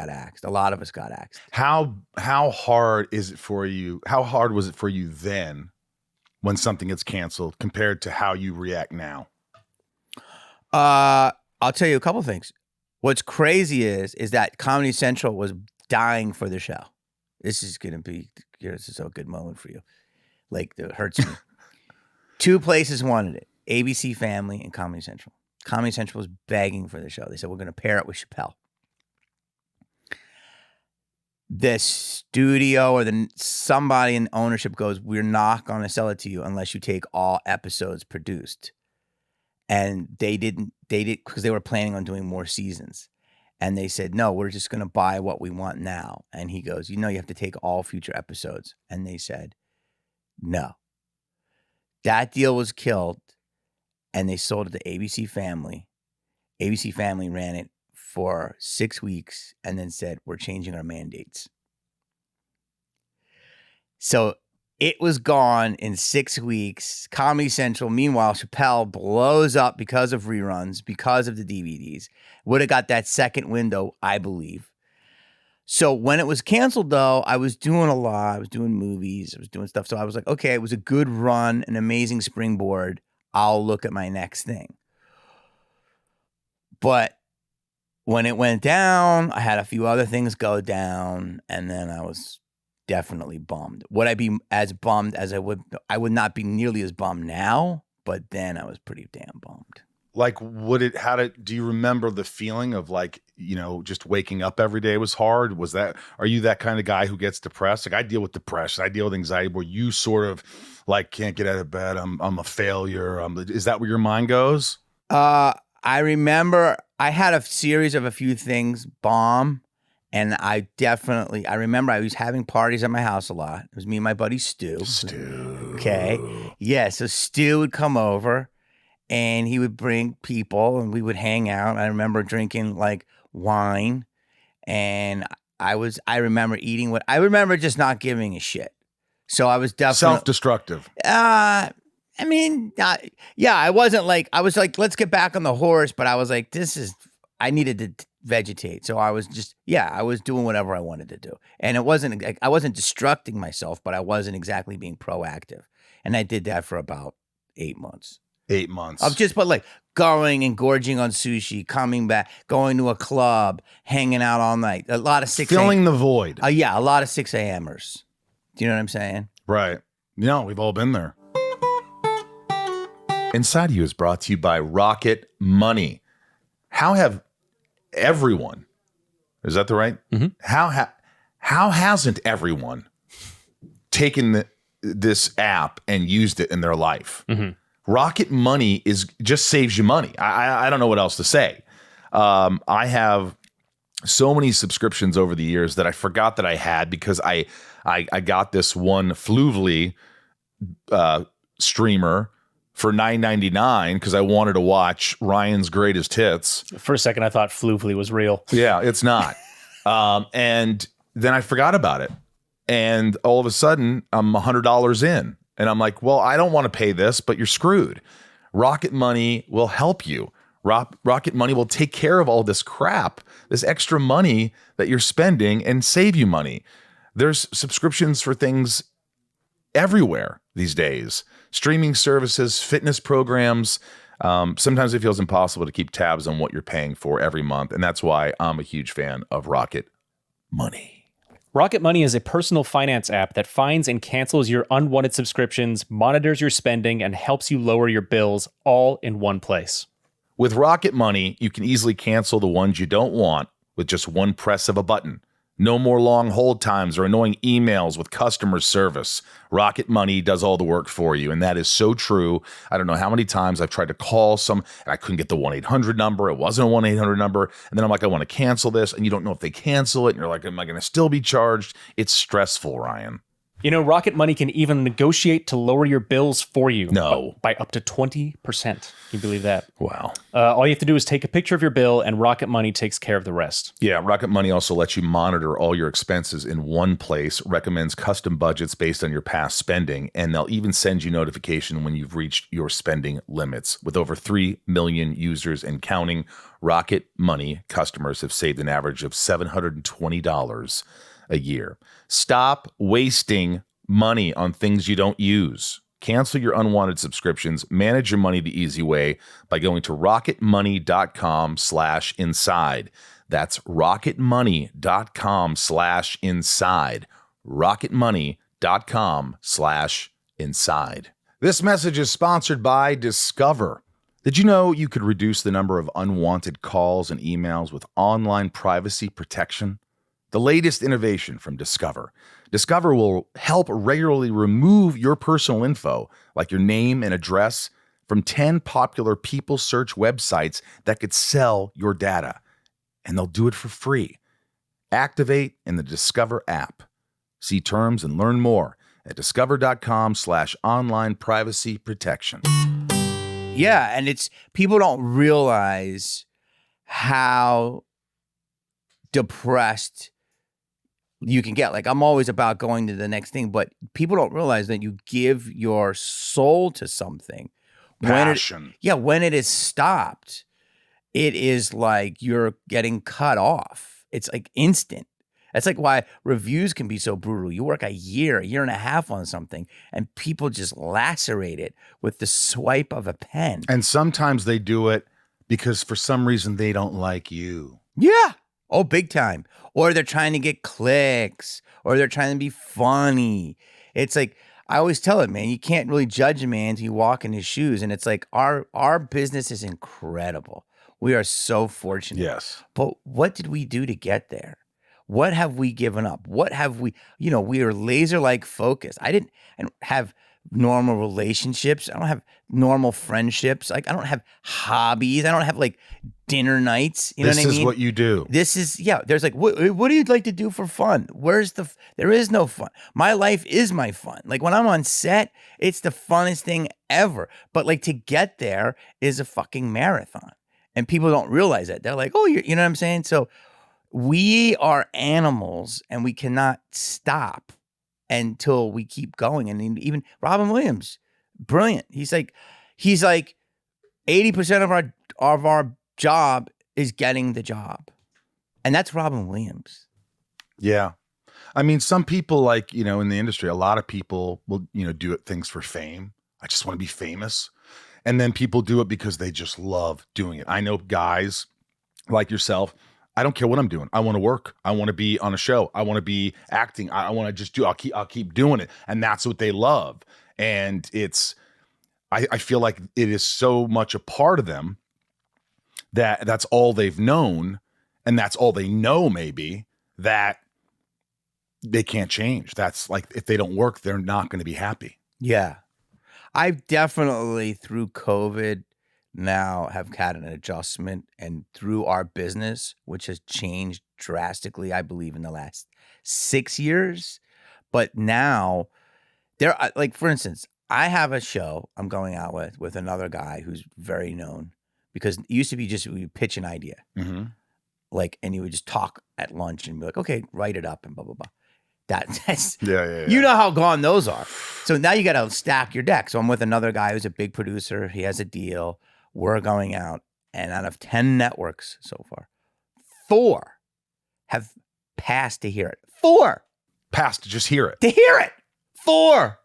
[SPEAKER 5] axed. A lot of us got axed.
[SPEAKER 1] How hard is it for you? How hard was it for you then when something gets canceled compared to how you react now?
[SPEAKER 5] I'll tell you a couple things. What's crazy is that Comedy Central was dying for the show. This is a good moment for you. Like, it hurts me. 2 places wanted it. ABC Family and Comedy Central. Comedy Central was begging for the show. They said, we're going to pair it with Chappelle. the studio or somebody in ownership goes, we're not going to sell it to you unless you take all episodes produced. And they did because they were planning on doing more seasons. And they said, no, we're just going to buy what we want now. And he goes, you have to take all future episodes. And they said, no. That deal was killed. And they sold it to ABC Family. ABC Family ran it for 6 weeks and then said, we're changing our mandates. So it was gone in 6 weeks. Comedy Central, meanwhile, Chappelle blows up because of reruns, because of the DVDs. Would have got that second window, I believe. So when it was canceled, though, I was doing a lot. I was doing movies. I was doing stuff. So I was like, okay, it was a good run, an amazing springboard. I'll look at my next thing. But when it went down, I had a few other things go down, and then I was definitely bummed. Would I be as bummed as I would not be nearly as bummed now, but then I was pretty damn bummed.
[SPEAKER 1] Like, do you remember the feeling of like, just waking up every day was hard? Are you that kind of guy who gets depressed? Like, I deal with depression. I deal with anxiety where you sort of like can't get out of bed. I'm a failure. Is that where your mind goes?
[SPEAKER 5] I remember I had a series of a few things bomb. And I remember I was having parties at my house a lot. It was me and my buddy Stu. Okay. Yeah. So Stu would come over and he would bring people and we would hang out. I remember drinking like wine and I remember eating I remember just not giving a shit. So I was definitely
[SPEAKER 1] self-destructive.
[SPEAKER 5] I wasn't like, I was like, let's get back on the horse. But I was like, I needed to vegetate. So I was I was doing whatever I wanted to do. And I wasn't destructing myself, but I wasn't exactly being proactive. And I did that for about 8 months.
[SPEAKER 1] 8 months.
[SPEAKER 5] Of just, but like going and gorging on sushi, coming back, going to a club, hanging out all night. A lot of 6 a.m.
[SPEAKER 1] Filling the void.
[SPEAKER 5] Yeah, a lot of 6 a.m.ers. Do you know what I'm saying?
[SPEAKER 1] Right. We've all been there. Inside of You is brought to you by Rocket Money. How have everyone, is that the right? Mm-hmm. How hasn't everyone taken this app and used it in their life? Mm-hmm. Rocket Money just saves you money. I don't know what else to say. I have so many subscriptions over the years that I forgot that I had because I got this one Fluvely streamer for $9.99 because I wanted to watch Ryan's Greatest Hits.
[SPEAKER 2] For a second, I thought Fluvely was real.
[SPEAKER 1] Yeah, it's not. And then I forgot about it. And all of a sudden, I'm $100 in. And I'm like, well, I don't want to pay this, but you're screwed. Rocket Money will help you. Rocket Money will take care of all this crap, this extra money that you're spending and save you money. There's subscriptions for things everywhere these days. Streaming services, fitness programs. Sometimes it feels impossible to keep tabs on what you're paying for every month. And that's why I'm a huge fan of Rocket Money.
[SPEAKER 2] Rocket Money is a personal finance app that finds and cancels your unwanted subscriptions, monitors your spending, and helps you lower your bills all in one place.
[SPEAKER 1] With Rocket Money, you can easily cancel the ones you don't want with just one press of a button. No more long hold times or annoying emails with customer service. Rocket Money does all the work for you, and that is so true. I don't know how many times I've tried to call and I couldn't get the 1-800 number. It wasn't a 1-800 number. And then I'm like, I want to cancel this, and you don't know if they cancel it, and you're like, am I going to still be charged? It's stressful, Ryan.
[SPEAKER 2] Rocket Money can even negotiate to lower your bills for you.
[SPEAKER 1] No.
[SPEAKER 2] By up to 20%. Can you believe that?
[SPEAKER 1] Wow.
[SPEAKER 2] All you have to do is take a picture of your bill, and Rocket Money takes care of the rest.
[SPEAKER 1] Yeah, Rocket Money also lets you monitor all your expenses in one place, recommends custom budgets based on your past spending, and they'll even send you notification when you've reached your spending limits. With over 3 million users and counting, Rocket Money customers have saved an average of $720 a year. Stop wasting money on things you don't use. Cancel your unwanted subscriptions. Manage your money the easy way by going to rocketmoney.com/inside. That's rocketmoney.com/inside. rocketmoney.com/inside. This message is sponsored by Discover. Did you know you could reduce the number of unwanted calls and emails with online privacy protection? the latest innovation from Discover. Discover will help regularly remove your personal info, like your name and address, from 10 popular people search websites that could sell your data. And they'll do it for free. Activate in the Discover app. See terms and learn more at discover.com/online privacy protection.
[SPEAKER 5] Yeah, and it's people don't realize how depressed you can get. Like, I'm always about going to the next thing, but people don't realize that you give your soul to something.
[SPEAKER 1] Passion.
[SPEAKER 5] When it is stopped, it is like you're getting cut off. It's like instant. That's like why reviews can be so brutal. You work a year and a half on something, and people just lacerate it with the swipe of a pen.
[SPEAKER 1] And sometimes they do it because for some reason they don't like you.
[SPEAKER 5] Yeah. Oh, big time. Or they're trying to get clicks, or they're trying to be funny. It's like, I always tell it, man, you can't really judge a man until you walk in his shoes. And it's like, our business is incredible. We are so fortunate.
[SPEAKER 1] Yes.
[SPEAKER 5] But what did we do to get there? What have we given up? What have we, we are laser-like focused. I didn't have normal relationships. I don't have normal friendships. Like, I don't have hobbies. I don't have like dinner nights. You know what I mean?
[SPEAKER 1] This is what you do.
[SPEAKER 5] This is, there's like, what do you like to do for fun? There is no fun. My life is my fun. Like, when I'm on set, it's the funnest thing ever. But like, to get there is a fucking marathon. And people don't realize that. They're like, oh, you know what I'm saying? So we are animals, and we cannot stop until we keep going. And even Robin Williams, brilliant. He's like 80% of our job is getting the job. And that's Robin Williams.
[SPEAKER 1] Yeah. I mean, some people, like, in the industry, a lot of people will, do things for fame. I just want to be famous. And then people do it because they just love doing it. I know guys like yourself. I don't care what I'm doing. I want to work. I want to be on a show. I want to be acting. I want to just I'll keep doing it. And that's what they love. And I feel like it is so much a part of them that that's all they've known. And that's all they know, maybe, that they can't change. That's like, if they don't work, they're not going to be happy.
[SPEAKER 5] Yeah. I've definitely, through COVID, now have had an adjustment, and through our business, which has changed drastically, I believe, in the last 6 years. But now like, for instance, I have a show I'm going out with another guy who's very known, because it used to be just, we pitch an idea, like, and you would just talk at lunch and be like, okay, write it up and blah, blah, blah. That's
[SPEAKER 1] Yeah.
[SPEAKER 5] You know how gone those are. So now you got to stack your deck. So I'm with another guy who's a big producer. He has a deal. We're going out, and out of 10 networks so far, 4 have passed to hear it. 4
[SPEAKER 1] Passed to just hear it.
[SPEAKER 5] to hear it. 4.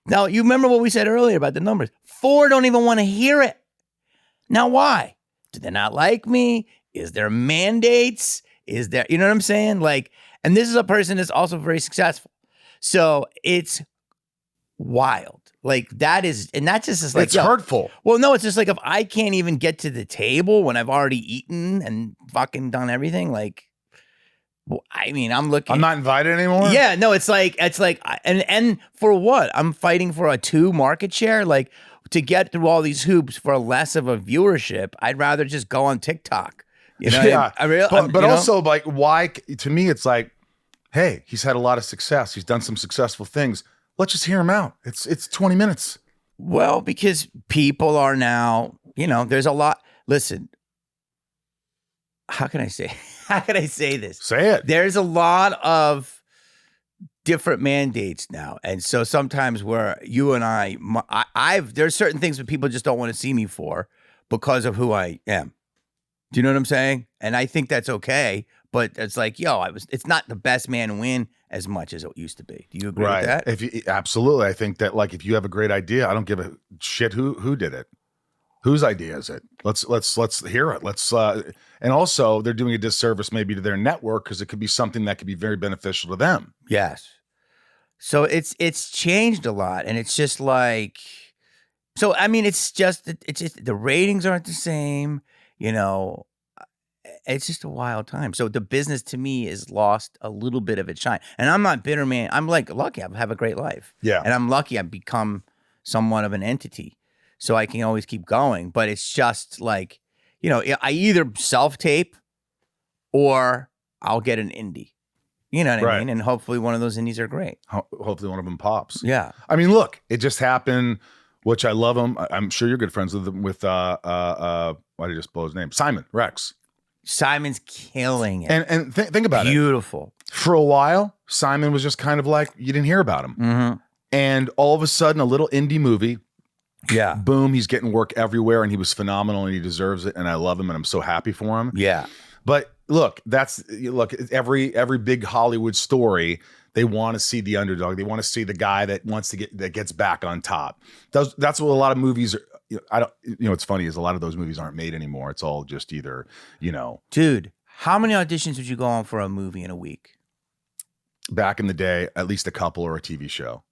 [SPEAKER 5] Now, you remember what we said earlier about the numbers. 4 don't even want to hear it. Now, why? Do they not like me? Is there mandates? Is there, you know what I'm saying? Like, and this is a person that's also very successful. So it's wild. Like, that is, and that's just like,
[SPEAKER 1] It's hurtful.
[SPEAKER 5] Well, no, it's just like, if I can't even get to the table when I've already eaten and fucking done everything, like, well, I mean, I'm
[SPEAKER 1] not invited anymore?
[SPEAKER 5] Yeah, no, it's like, and for what? I'm fighting for a 2 market share? Like, to get through all these hoops for less of a viewership, I'd rather just go on TikTok. You know,
[SPEAKER 1] yeah. But also, like, why? To me, it's like, hey, he's had a lot of success. He's done some successful things. Let's just hear him out. It's 20 minutes.
[SPEAKER 5] Well, because people are now, there's a lot. Listen, how can I say this?
[SPEAKER 1] Say it.
[SPEAKER 5] There's a lot of different mandates now. And so sometimes where you and there's certain things that people just don't want to see me for because of who I am. Do you know what I'm saying? And I think that's okay. But it's like, it's not the best man win as much as it used to be. Do you agree with that?
[SPEAKER 1] Absolutely. I think that, like, if you have a great idea, I don't give a shit who did it. Whose idea is it? Let's hear it. And also they're doing a disservice maybe to their network, because it could be something that could be very beneficial to them.
[SPEAKER 5] Yes. So it's changed a lot, and it's just like, so I mean, it's just the ratings aren't the same, it's just a wild time. So the business to me is lost a little bit of its shine. And I'm not bitter, man. I'm like lucky. I have a great life.
[SPEAKER 1] Yeah.
[SPEAKER 5] And I'm lucky I've become somewhat of an entity. So I can always keep going. But it's just like, you know, I either self-tape or I'll get an indie. You know what I mean? And hopefully one of those indies are great.
[SPEAKER 1] Hopefully one of them pops.
[SPEAKER 5] Yeah.
[SPEAKER 1] I mean, look, it just happened, which I love him. I'm sure you're good friends with him, with why did I just blow his name? Simon Rex.
[SPEAKER 5] Simon's killing it.
[SPEAKER 1] And think about it.
[SPEAKER 5] Beautiful.
[SPEAKER 1] For a while, Simon was just kind of like, you didn't hear about him.
[SPEAKER 5] Mm-hmm.
[SPEAKER 1] And all of a sudden, a little indie movie.
[SPEAKER 5] Yeah.
[SPEAKER 1] Boom, he's getting work everywhere and he was phenomenal and he deserves it. And I love him and I'm so happy for him.
[SPEAKER 5] Yeah.
[SPEAKER 1] But look, every big Hollywood story, they want to see the underdog. They want to see the guy that gets back on top. That's what a lot of movies are. What's funny is a lot of those movies aren't made anymore. It's all just either,
[SPEAKER 5] Dude, how many auditions would you go on for a movie in a week?
[SPEAKER 1] Back in the day, at least a couple or a TV show.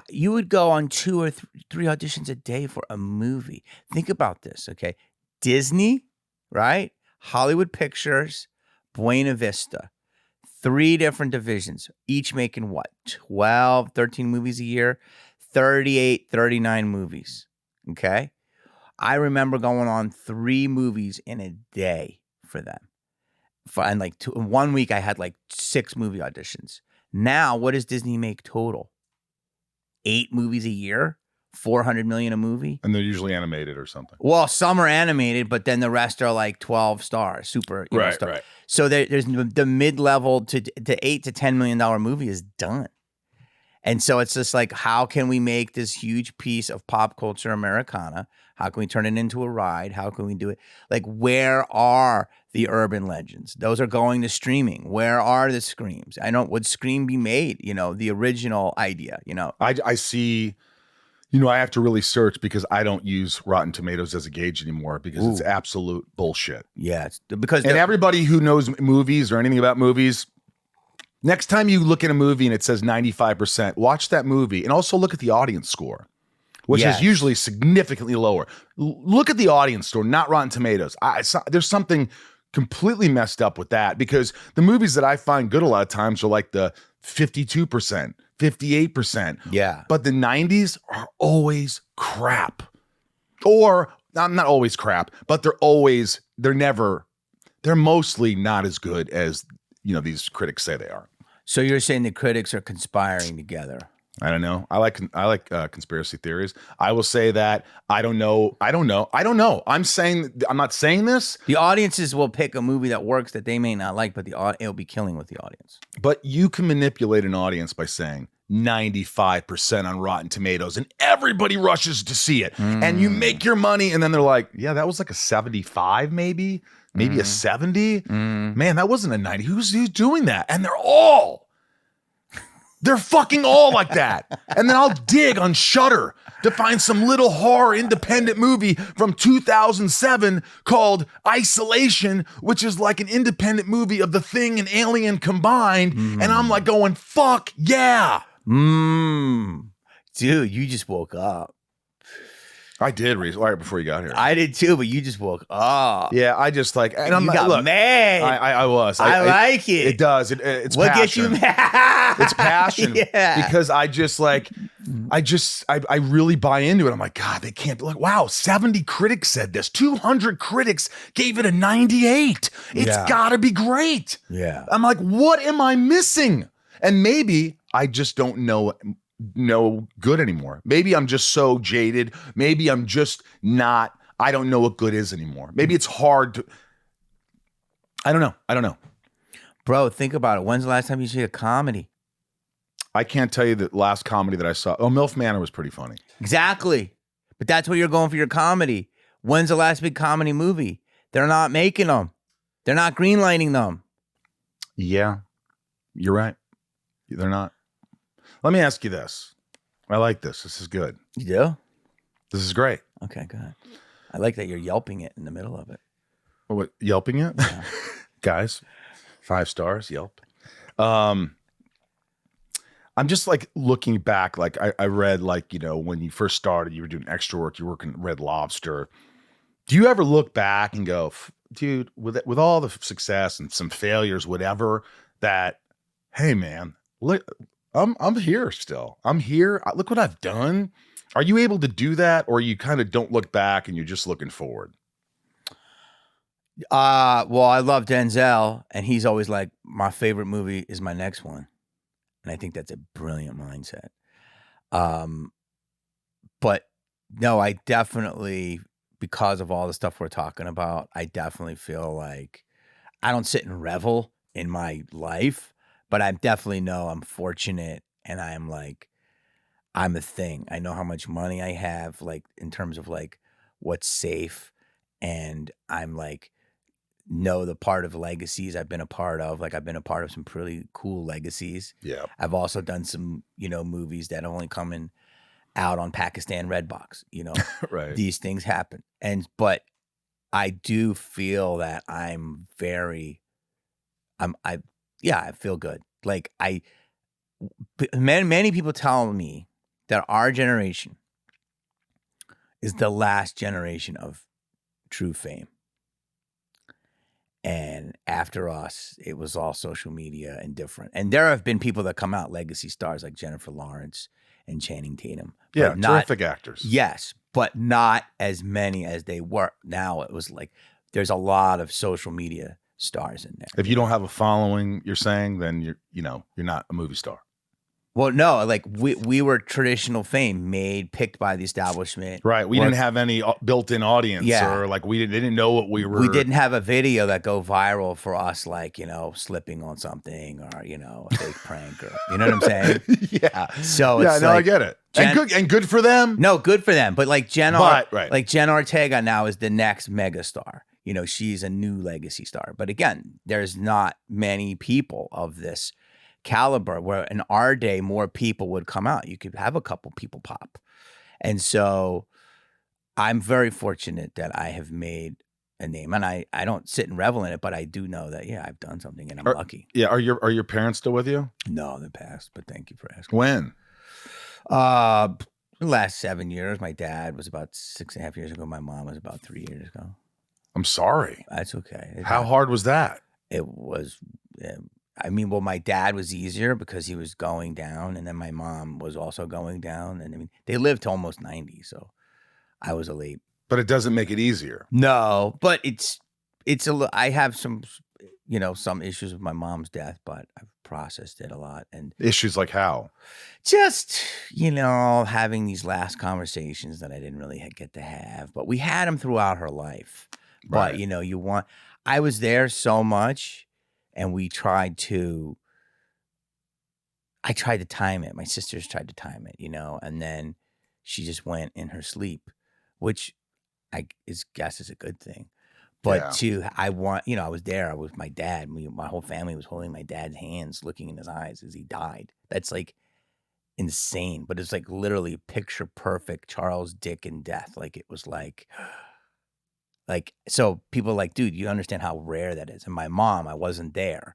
[SPEAKER 5] You would go on 2 or 3 auditions a day for a movie. Think about this, okay? Disney, right? Hollywood Pictures, Buena Vista. 3 different divisions, each making what? 12, 13 movies a year? 38, 39 movies, okay? I remember going on 3 movies in a day for them. And like in 1 week, I had like 6 movie auditions. Now, what does Disney make total? 8 movies a year, $400 million a movie,
[SPEAKER 1] and they're usually animated or something.
[SPEAKER 5] Well, some are animated, but then the rest are like 12 stars, super stars.
[SPEAKER 1] Right.
[SPEAKER 5] So there's the mid-level to $8 to $10 million movie is done, and so it's just like, how can we make this huge piece of pop culture Americana? How can we turn it into a ride? How can we do it? Like, where are the urban legends? Those are going to streaming. Where are the Screams? Would Scream be made? The original idea,
[SPEAKER 1] I see, I have to really search because I don't use Rotten Tomatoes as a gauge anymore because it's absolute bullshit.
[SPEAKER 5] Yeah. Because
[SPEAKER 1] everybody who knows movies or anything about movies, next time you look at a movie and it says 95%, watch that movie and also look at the audience score, which is usually significantly lower. Look at the audience score, not Rotten Tomatoes. There's something completely messed up with that because the movies that I find good a lot of times are like the 52%, 58%.
[SPEAKER 5] Yeah.
[SPEAKER 1] But the 90s are always crap. Or not always crap, but they're mostly not as good as, these critics say they are. So
[SPEAKER 5] you're saying the critics are conspiring together?
[SPEAKER 1] I don't know. I like conspiracy theories. I will say that I don't know. I'm not saying this.
[SPEAKER 5] The audiences will pick a movie that works that they may not like, but it'll be killing with the audience.
[SPEAKER 1] But you can manipulate an audience by saying 95% on Rotten Tomatoes and everybody rushes to see it. And you make your money and then they're like, yeah, that was like a 75 maybe a 70. Man, that wasn't a 90. Who's doing that? And they're fucking all like that. And then I'll dig on Shudder to find some little horror independent movie from 2007 called Isolation, which is like an independent movie of The Thing and Alien combined. And I'm like going, fuck yeah.
[SPEAKER 5] Dude, you just woke up.
[SPEAKER 1] I did right before you got here.
[SPEAKER 5] I did too, but you just woke up.
[SPEAKER 1] Yeah, I just like, and I'm
[SPEAKER 5] got mad.
[SPEAKER 1] I was.
[SPEAKER 5] I like it.
[SPEAKER 1] It does. It's
[SPEAKER 5] what
[SPEAKER 1] passion.
[SPEAKER 5] Gets you mad?
[SPEAKER 1] It's passion.
[SPEAKER 5] Yeah.
[SPEAKER 1] Because I really buy into it. I'm like, God, they can't be like, wow, 70 critics said this. 200 critics gave it a 98. It's gotta be great.
[SPEAKER 5] Yeah.
[SPEAKER 1] I'm like, what am I missing? And maybe I just don't know good anymore. Maybe I'm just so jaded. Maybe I'm just not, I don't know what good is anymore. Maybe it's hard to, I don't know.
[SPEAKER 5] Bro, think about it. When's the last time you see a comedy?
[SPEAKER 1] I can't tell you the last comedy that I saw. Oh, MILF Manor was pretty funny.
[SPEAKER 5] Exactly. But that's where you're going for your comedy. When's the last big comedy movie? They're not making them. They're not greenlighting them.
[SPEAKER 1] Yeah, you're right. They're not. Let me ask you this. I like this. This is good.
[SPEAKER 5] You do?
[SPEAKER 1] This is great.
[SPEAKER 5] Okay, good. I like that you're yelping it in the middle of it.
[SPEAKER 1] What, yelping it? Yeah. Guys, 5 stars, Yelp. I'm just like looking back, like I read like, when you first started, you were doing extra work, you were working at Red Lobster. Do you ever look back and go, dude, with all the success and some failures, whatever, that, hey man, look, I'm here still. I'm here. Look what I've done. Are you able to do that, or you kind of don't look back and you're just looking forward?
[SPEAKER 5] Well, I love Denzel, and he's always like, my favorite movie is my next one. And I think that's a brilliant mindset. But no, I definitely, because of all the stuff we're talking about, I definitely feel like I don't sit and revel in my life, but I definitely know I'm fortunate, and I'm like, I'm a thing. I know how much money I have, like in terms of like what's safe, and I'm like, know the part of legacies I've been a part of. Like I've been a part of some pretty cool legacies.
[SPEAKER 1] Yeah.
[SPEAKER 5] I've also done some, movies that only coming out on Pakistan Redbox,
[SPEAKER 1] Right.
[SPEAKER 5] These things happen. But I do feel that I feel good. Like many people tell me that our generation is the last generation of true fame. And after us, it was all social media and different. And there have been people that come out, legacy stars like Jennifer Lawrence and Channing Tatum.
[SPEAKER 1] Yeah, terrific actors.
[SPEAKER 5] Yes, but not as many as they were. Now it was like there's a lot of social media stars in there.
[SPEAKER 1] If you don't have a following, you're saying, then you're not a movie star.
[SPEAKER 5] Well, no, like we were traditional fame, picked by the establishment.
[SPEAKER 1] Right. We didn't have any built-in audience, or like they didn't know what we were.
[SPEAKER 5] We didn't have a video that go viral for us, like, slipping on something, or, a fake prank, or, you know what I'm saying?
[SPEAKER 1] Yeah.
[SPEAKER 5] So it's
[SPEAKER 1] I get it. And good for them.
[SPEAKER 5] No, good for them. But like Jen Ortega now is the next megastar. She's a new legacy star. But again, there's not many people of this caliber, where in our day more people would come out. You could have a couple people pop. And so I'm very fortunate that I have made a name, and I don't sit and revel in it, but I do know that I've done something, and I'm lucky.
[SPEAKER 1] Yeah. Are your parents still with you?
[SPEAKER 5] No, they passed, but thank you for asking.
[SPEAKER 1] When?
[SPEAKER 5] The last 7 years. My dad was about 6.5 years ago. My mom was about 3 years ago.
[SPEAKER 1] I'm sorry.
[SPEAKER 5] That's okay.
[SPEAKER 1] How hard was that?
[SPEAKER 5] It was my dad was easier because he was going down, and then my mom was also going down. And they lived to almost 90, so I was a late.
[SPEAKER 1] But it doesn't make it easier.
[SPEAKER 5] No, but I have some, some issues with my mom's death, but I've processed it a lot. And
[SPEAKER 1] issues like how?
[SPEAKER 5] Just, having these last conversations that I didn't really get to have, but we had them throughout her life. Right. But, I was there so much. And I tried to time it. My sisters tried to time it, and then she just went in her sleep, which I guess is a good thing. But I was there. I was with my dad. My whole family was holding my dad's hands, looking in his eyes as he died. That's like insane. But it's like literally picture perfect Charles Dickens death. Like it was like, so people are like, dude, you understand how rare that is. And my mom, I wasn't there.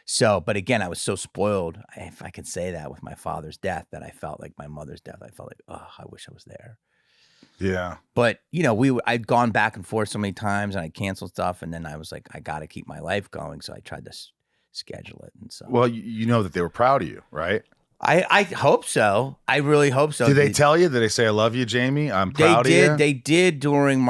[SPEAKER 5] So, but again, I was so spoiled, if I could say that, with my father's death, that I felt like my mother's death. I felt like, oh, I wish I was there.
[SPEAKER 1] Yeah.
[SPEAKER 5] But, I'd gone back and forth so many times, and I canceled stuff. And then I was like, I got to keep my life going. So I tried to schedule it. And so,
[SPEAKER 1] well, you know that they were proud of you, right?
[SPEAKER 5] I hope so. I really hope so.
[SPEAKER 1] Did they tell you? Did they say, I love you, Jamie? I'm proud of you?
[SPEAKER 5] They did during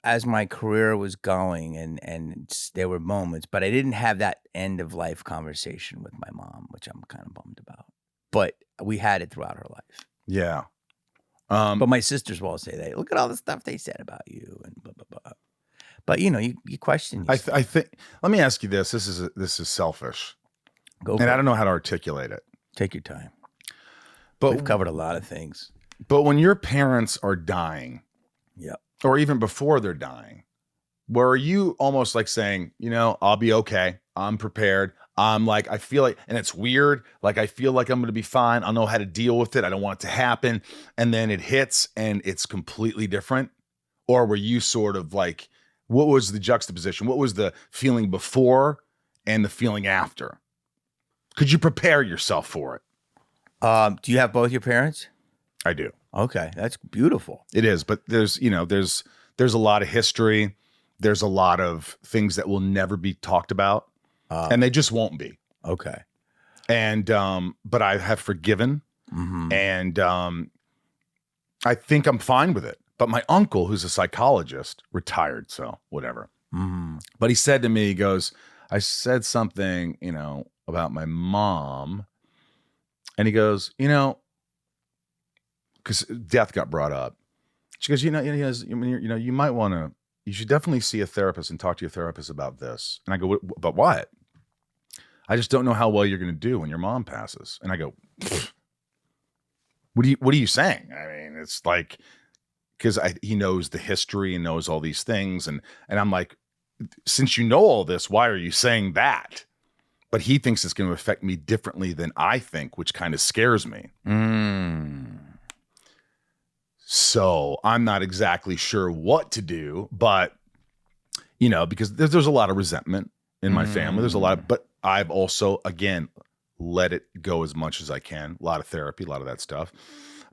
[SPEAKER 5] as my career was going, and there were moments, but I didn't have that end of life conversation with my mom, which I'm kind of bummed about. But we had it throughout her life.
[SPEAKER 1] Yeah.
[SPEAKER 5] But my sisters will all say, look at all the stuff they said about you and blah, blah, blah. But, you question yourself.
[SPEAKER 1] I think, let me ask you this. This is selfish.
[SPEAKER 5] Go for it.
[SPEAKER 1] I don't know how to articulate it.
[SPEAKER 5] Take your time.
[SPEAKER 1] But
[SPEAKER 5] we've covered a lot of things.
[SPEAKER 1] But when your parents are dying, or even before they're dying, were you almost like saying, I'll be okay. I'm prepared. I'm like, I feel like, and it's weird. Like, I feel like I'm going to be fine. I'll know how to deal with it. I don't want it to happen. And then it hits and it's completely different. Or were you sort of like, what was the juxtaposition? What was the feeling before and the feeling after? Could you prepare yourself for it?
[SPEAKER 5] Do you have both your parents?
[SPEAKER 1] I do.
[SPEAKER 5] Okay, that's beautiful.
[SPEAKER 1] It is, but there's a lot of history. there's a lot of things that will never be talked about, and they just won't be.
[SPEAKER 5] Okay.
[SPEAKER 1] And but I have forgiven, and I think I'm fine with it. But my uncle, who's a psychologist, retired, so whatever. But he said to me, he goes, I said something, about my mom, and he goes, because death got brought up. She goes, you might want to, you should definitely see a therapist and talk to your therapist about this. And I go, but what? I just don't know how well you're going to do when your mom passes. And I go, what are you saying? I mean, it's like, because he knows the history and knows all these things. And I'm like, since you know all this, why are you saying that? But he thinks it's going to affect me differently than I think, which kind of scares me. So I'm not exactly sure what to do, but, because there's a lot of resentment in my family. There's a lot, but I've also, again, let it go as much as I can. A lot of therapy, a lot of that stuff.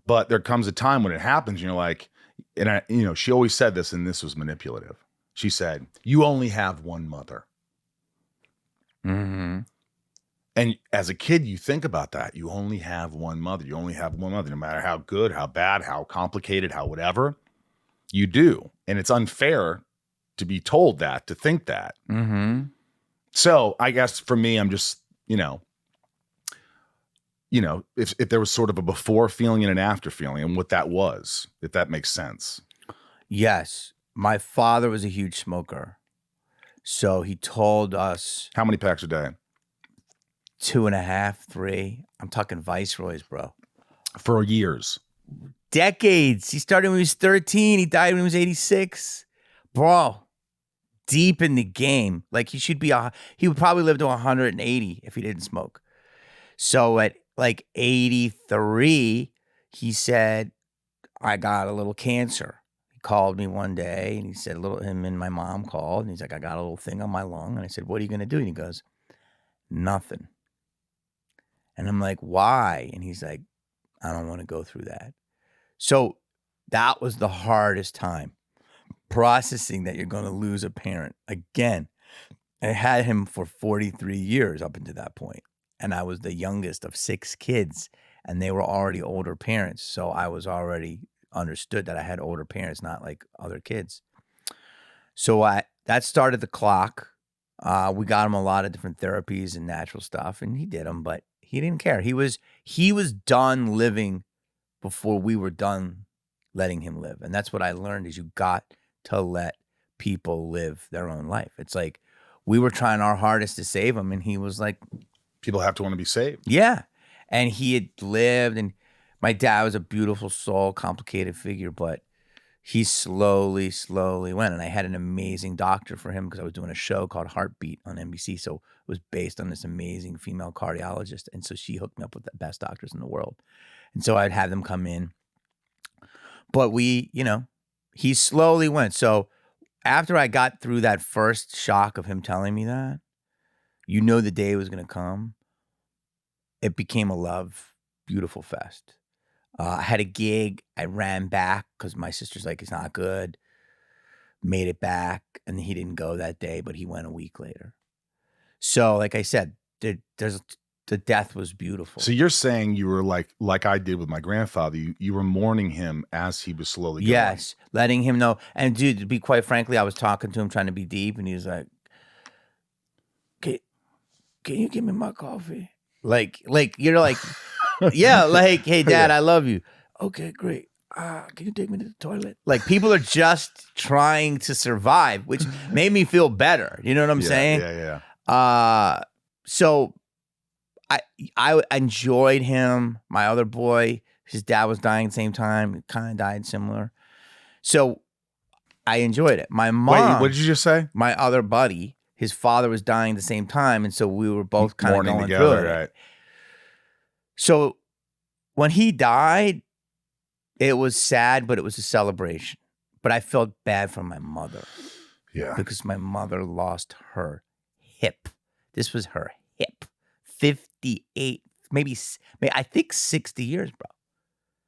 [SPEAKER 1] But there comes a time when it happens and you're like, and she always said this, and this was manipulative. She said, you only have one mother. And as a kid, you think about that. You only have one mother. You only have one mother, no matter how good, how bad, how complicated, how whatever you do. And it's unfair to be told that, to think that. So I guess for me, I'm just, if there was sort of a before feeling and an after feeling and what that was, if that makes sense.
[SPEAKER 5] Yes. My father was a huge smoker. So he told us.
[SPEAKER 1] How many packs a day?
[SPEAKER 5] 2.5, 3. I'm talking Viceroys, bro.
[SPEAKER 1] For years.
[SPEAKER 5] Decades. He started when he was 13. He died when he was 86. Bro, deep in the game. Like he would probably live to 180 if he didn't smoke. So at like 83, he said, I got a little cancer. He called me one day and he said, him and my mom called and he's like, I got a little thing on my lung. And I said, what are you going to do? And he goes, nothing. And I'm like, why? And he's like, I don't want to go through that. So that was the hardest time, processing that you're going to lose a parent. Again, I had him for 43 years up until that point. And I was the youngest of 6 kids, and they were already older parents. So I was already understood that I had older parents, not like other kids. So that started the clock. We got him a lot of different therapies and natural stuff, and he did them, but he didn't care. He was done living before we were done letting him live. And that's what I learned is you got to let people live their own life. It's like we were trying our hardest to save him, and he was like,
[SPEAKER 1] people have to want to be saved.
[SPEAKER 5] Yeah. And he had lived, and my dad was a beautiful soul, complicated figure, but he slowly went. And I had an amazing doctor for him because I was doing a show called Heartbeat on NBC. So it was based on this amazing female cardiologist. And so she hooked me up with the best doctors in the world. And so I'd have them come in. But he slowly went. So after I got through that first shock of him telling me that, the day was going to come, it became a love, beautiful fest. I had a gig. I ran back because my sister's like, it's not good. Made it back. And he didn't go that day, but he went a week later. So like I said, the death was beautiful.
[SPEAKER 1] So you're saying you were like I did with my grandfather, you were mourning him as he was slowly going.
[SPEAKER 5] Yes, letting him know. And dude, to be quite frankly, I was talking to him, trying to be deep, and he was like, can you give me my coffee? Like you're like, yeah, like, hey, Dad, I love you. Okay, great. Can you take me to the toilet? Like people are just trying to survive, which made me feel better. You know what I'm saying?
[SPEAKER 1] Yeah.
[SPEAKER 5] So I enjoyed him. My other boy, his dad was dying at the same time. He kind of died similar. So I enjoyed it. My mom.
[SPEAKER 1] Wait, what did you just say?
[SPEAKER 5] My other buddy, his father was dying at the same time. And so we were both kind of going
[SPEAKER 1] together,
[SPEAKER 5] through it.
[SPEAKER 1] right?
[SPEAKER 5] So when he died, it was sad, but it was a celebration. But I felt bad for my mother.
[SPEAKER 1] Yeah.
[SPEAKER 5] Because my mother lost her hip. This was her hip. 58, maybe I think 60 years, bro.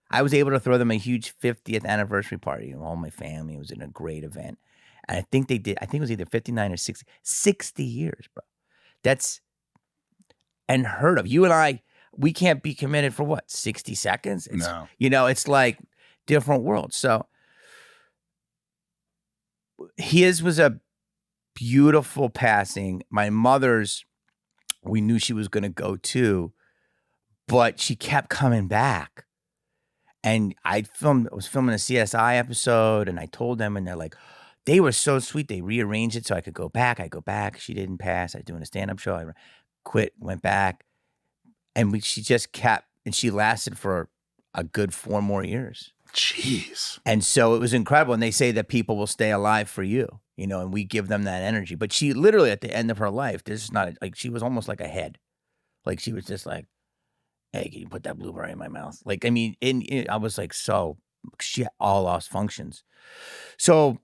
[SPEAKER 5] I was able to throw them a huge 50th anniversary party. All my family was in a great event. And I think they did. I think it was either 59 or 60. 60 years, bro. That's unheard of. You and I, we can't be committed for what? 60 seconds?
[SPEAKER 1] No.
[SPEAKER 5] It's like different worlds. So his was a beautiful passing. My mother's, we knew she was going to go too, but she kept coming back. And I was filming a CSI episode, and I told them, and they're like, they were so sweet. They rearranged it so I could go back. I go back. She didn't pass. I was doing a stand-up show. I quit, went back, and she just kept, and she lasted for a good 4 more years.
[SPEAKER 1] Jeez.
[SPEAKER 5] And so it was incredible. And they say that people will stay alive for you, and we give them that energy. But she literally, at the end of her life, there's not like, she was almost like a head. Like she was just like, hey, can you put that blueberry in my mouth? Like, I mean, I was like, so she all lost functions. So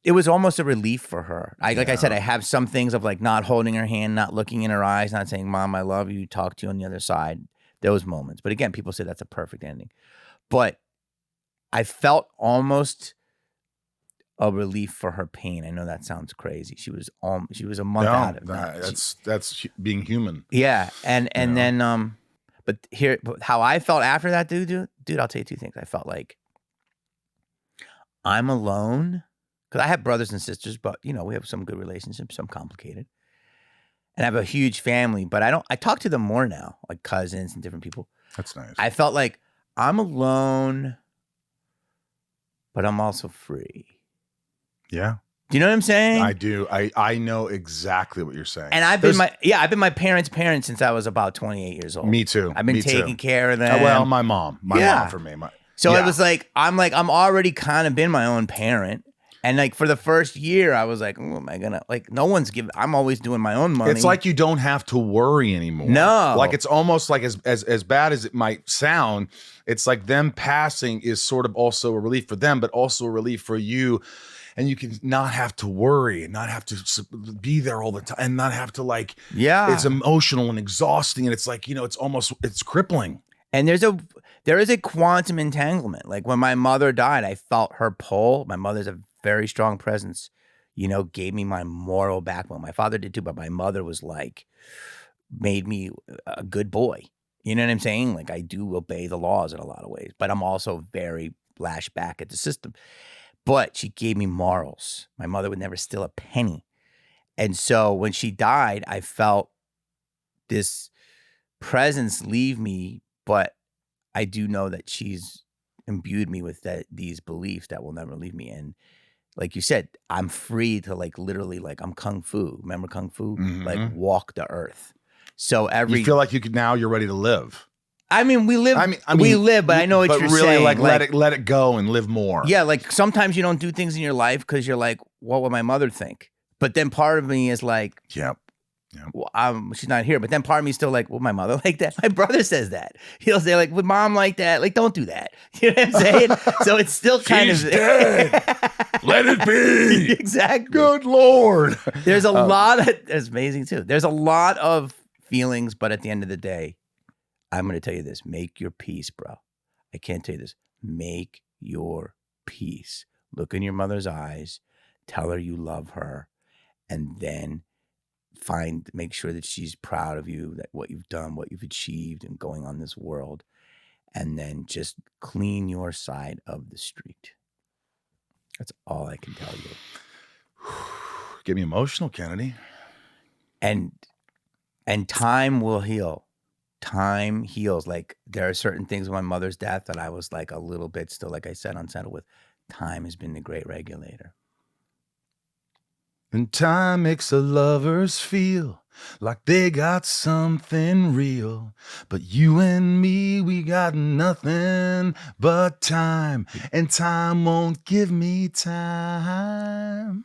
[SPEAKER 5] it was almost a relief for her. Like I said, I have some things of like not holding her hand, not looking in her eyes, not saying, Mom, I love you, talk to you on the other side. Those moments. But again, people say that's a perfect ending. But I felt almost a relief for her pain. I know that sounds crazy. She was a month out of that.
[SPEAKER 1] That's being human.
[SPEAKER 5] Yeah. And then but how I felt after that, dude, I'll tell you 2 things. I felt like I'm alone. Because I have brothers and sisters, but we have some good relationships, some complicated. And I have a huge family, but I talk to them more now, like cousins and different people.
[SPEAKER 1] That's nice.
[SPEAKER 5] I felt like I'm alone, but I'm also free.
[SPEAKER 1] Yeah.
[SPEAKER 5] Do you know what I'm saying?
[SPEAKER 1] I do. I know exactly what you're saying.
[SPEAKER 5] And I've been my parents' parent since I was about 28 years old.
[SPEAKER 1] Me too.
[SPEAKER 5] I've been taking care of them.
[SPEAKER 1] Well, my mom for me.
[SPEAKER 5] So it was like, I'm already kind of been my own parent. And like for the first year, I was like, oh, am I gonna, like, no one's giving, I'm always doing my own money.
[SPEAKER 1] It's like you don't have to worry anymore.
[SPEAKER 5] No.
[SPEAKER 1] Like it's almost like as bad as it might sound, it's like them passing is sort of also a relief for them, but also a relief for you. And you can not have to worry and not have to be there all the time and not have to it's emotional and exhausting. And it's like, it's crippling.
[SPEAKER 5] And there is a quantum entanglement. Like when my mother died, I felt her pull. My mother's a very strong presence, gave me my moral backbone. My father did too, but my mother was like, made me a good boy. You know what I'm saying? Like I do obey the laws in a lot of ways, but I'm also very lash back at the system. But she gave me morals. My mother would never steal a penny. And so when she died, I felt this presence leave me, but I do know that she's imbued me with these beliefs that will never leave me. And like you said, I'm free to literally I'm Kung Fu. Remember Kung Fu?
[SPEAKER 1] Mm-hmm.
[SPEAKER 5] Like walk the earth. So
[SPEAKER 1] you feel like you're ready to live.
[SPEAKER 5] I mean, we live. We live, but I know what you're
[SPEAKER 1] really,
[SPEAKER 5] saying.
[SPEAKER 1] Like let it go and live more.
[SPEAKER 5] Yeah, like sometimes you don't do things in your life because you're like, what would my mother think? But then part of me is like,
[SPEAKER 1] yep.
[SPEAKER 5] Well, she's not here. But then part of me is still like, well, my mother like that. My brother says that. He'll say like, would mom like that? Like, don't do that. You know what I'm saying? So it's still kind
[SPEAKER 1] She's dead. Let it be.
[SPEAKER 5] Exactly.
[SPEAKER 1] Good Lord.
[SPEAKER 5] There's a lot of, it's amazing too. There's a lot of feelings, but at the end of the day, I'm going to tell you this. Make your peace, bro. I can't tell you this. Make your peace. Look in your mother's eyes. Tell her you love her. And then make sure that she's proud of you, that what you've done, what you've achieved and going on this world. And then just clean your side of the street. That's all I can tell you.
[SPEAKER 1] Get me emotional, Kennedy.
[SPEAKER 5] And time will heal. Time heals. Like there are certain things with my mother's death that I was like a little bit still, like I said, unsettled with. Time has been the great regulator.
[SPEAKER 1] And time makes the lovers feel like they got something real. But you and me, we got nothing but time. And time won't give me time.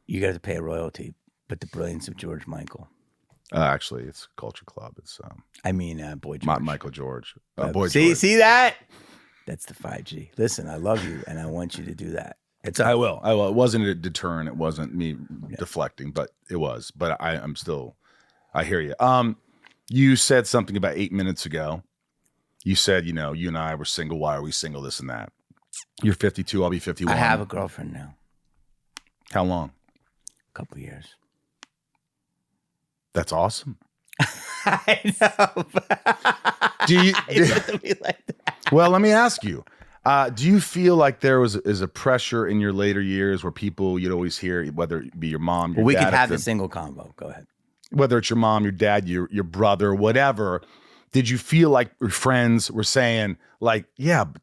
[SPEAKER 5] You got to pay a royalty, but the brilliance of George Michael.
[SPEAKER 1] Actually, it's Culture Club. It's
[SPEAKER 5] Boy George.
[SPEAKER 1] Michael George.
[SPEAKER 5] Boy George. See that? That's the 5G. Listen, I love you, and I want you to do that.
[SPEAKER 1] I will. It wasn't a deterrent. It wasn't me deflecting, but it was. But I'm still. I hear you. You said something about 8 minutes ago. You said, you and I were single. Why are we single? This and that. You're 52. I'll be 51.
[SPEAKER 5] I have a girlfriend now.
[SPEAKER 1] How long?
[SPEAKER 5] A couple years.
[SPEAKER 1] That's awesome.
[SPEAKER 5] I know.
[SPEAKER 1] Well, let me ask you. Do you feel like there is a pressure in your later years where people you'd always hear, whether it be your mom, your
[SPEAKER 5] we
[SPEAKER 1] dad,
[SPEAKER 5] could have the single combo. Go ahead.
[SPEAKER 1] whether it's your mom, your dad, your brother, whatever, did you feel like your friends were saying, like, yeah, but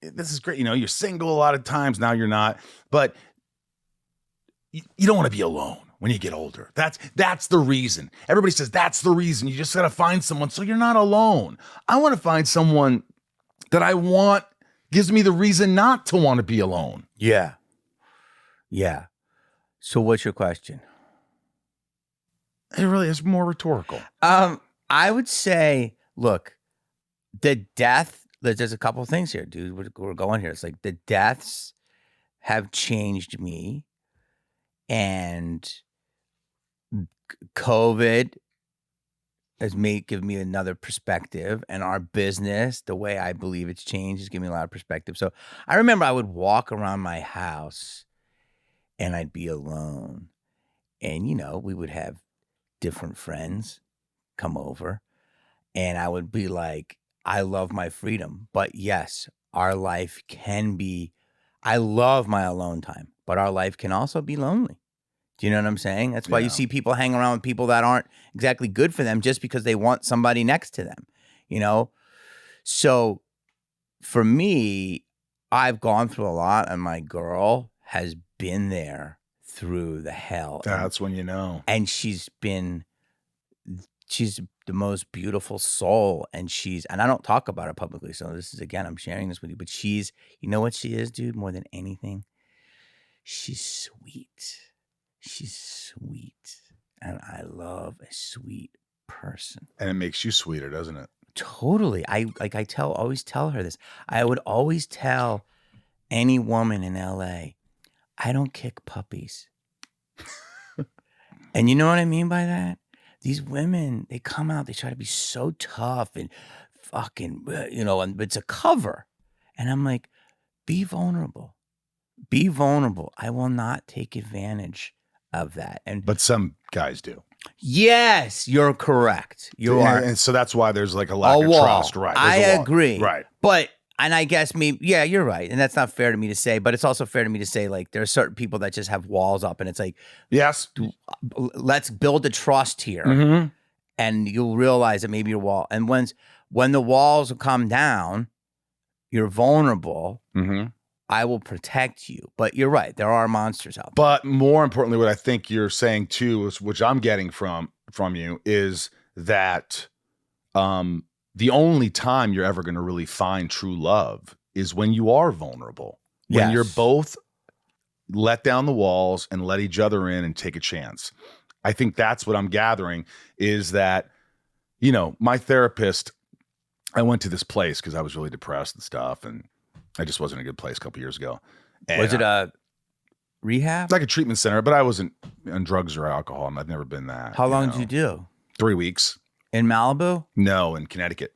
[SPEAKER 1] this is great. You know, you're single a lot of times. Now you're not. But you don't want to be alone when you get older. That's the reason. Everybody says that's the reason. You just got to find someone so you're not alone. I want to find someone that I want, gives me the reason not to want to be alone.
[SPEAKER 5] Yeah. Yeah. So what's your question?
[SPEAKER 1] It really is more rhetorical.
[SPEAKER 5] I would say, look, the death, there's a couple of things here, dude. We're going here. It's like the deaths have changed me, and COVID has given me another perspective, and our business, the way I believe it's changed, has given me a lot of perspective. So I remember I would walk around my house and I'd be alone, and, you know, we would have different friends come over, and I would be like, I love my freedom, but yes, our life can be, I love my alone time, but our life can also be lonely. Do you know what I'm saying? That's why you see people hang around with people that aren't exactly good for them just because they want somebody next to them, you know? So for me, I've gone through a lot, and my girl has been there through the hell.
[SPEAKER 1] That's when you know.
[SPEAKER 5] And she's the most beautiful soul, and I don't talk about her publicly, so this is, again, I'm sharing this with you, but you know what she is, dude, more than anything? She's sweet. She's sweet, and I love a sweet person.
[SPEAKER 1] And it makes you sweeter, doesn't it?
[SPEAKER 5] Totally. I always tell her this. I would always tell any woman in LA, I don't kick puppies. And you know what I mean by that? These women, they come out, they try to be so tough and fucking, you know, and it's a cover. And I'm like, be vulnerable. Be vulnerable. I will not take advantage of that.
[SPEAKER 1] But some guys do.
[SPEAKER 5] Yes, you're correct. You are.
[SPEAKER 1] And so that's why there's like a lack of trust. Right.
[SPEAKER 5] I agree.
[SPEAKER 1] Right.
[SPEAKER 5] But, and I guess yeah, you're right. And that's not fair to me to say, but it's also fair to me to say, like, there are certain people that just have walls up, and it's like,
[SPEAKER 1] yes,
[SPEAKER 5] let's build a trust here.
[SPEAKER 1] Mm-hmm.
[SPEAKER 5] And you'll realize that maybe your wall, and when the walls come down, you're vulnerable.
[SPEAKER 1] Mm-hmm.
[SPEAKER 5] I will protect you. But you're right. There are monsters out there.
[SPEAKER 1] But more importantly, what I think you're saying too, is, which I'm getting from you, is that the only time you're ever going to really find true love is when you are vulnerable. When you're both let down the walls and let each other in and take a chance. I think that's what I'm gathering, is that, you know, my therapist, I went to this place because I was really depressed and stuff, and I just wasn't in a good place a couple years ago. And
[SPEAKER 5] was it a rehab?
[SPEAKER 1] Like a treatment center, but I wasn't on drugs or alcohol. I've never been that.
[SPEAKER 5] How long did you do?
[SPEAKER 1] 3 weeks.
[SPEAKER 5] In Malibu?
[SPEAKER 1] No, in Connecticut.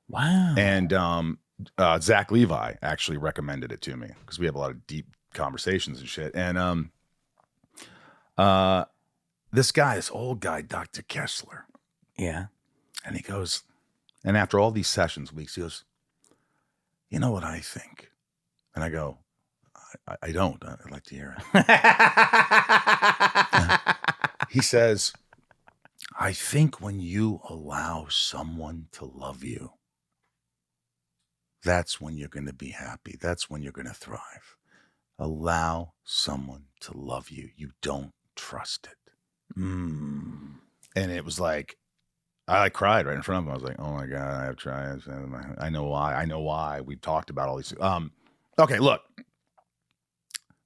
[SPEAKER 5] Wow.
[SPEAKER 1] And Zach Levi actually recommended it to me because we have a lot of deep conversations and shit. And this old guy, Dr. Kessler.
[SPEAKER 5] Yeah.
[SPEAKER 1] And he goes, and after all these weeks, he goes, you know what I think? And I go, I don't. I'd like to hear it. He says, I think when you allow someone to love you, that's when you're going to be happy. That's when you're going to thrive. Allow someone to love you. You don't trust it. And it was like, I cried right in front of him. I was like, oh my God, I have tried. I know why. We've talked about all these. Okay, look.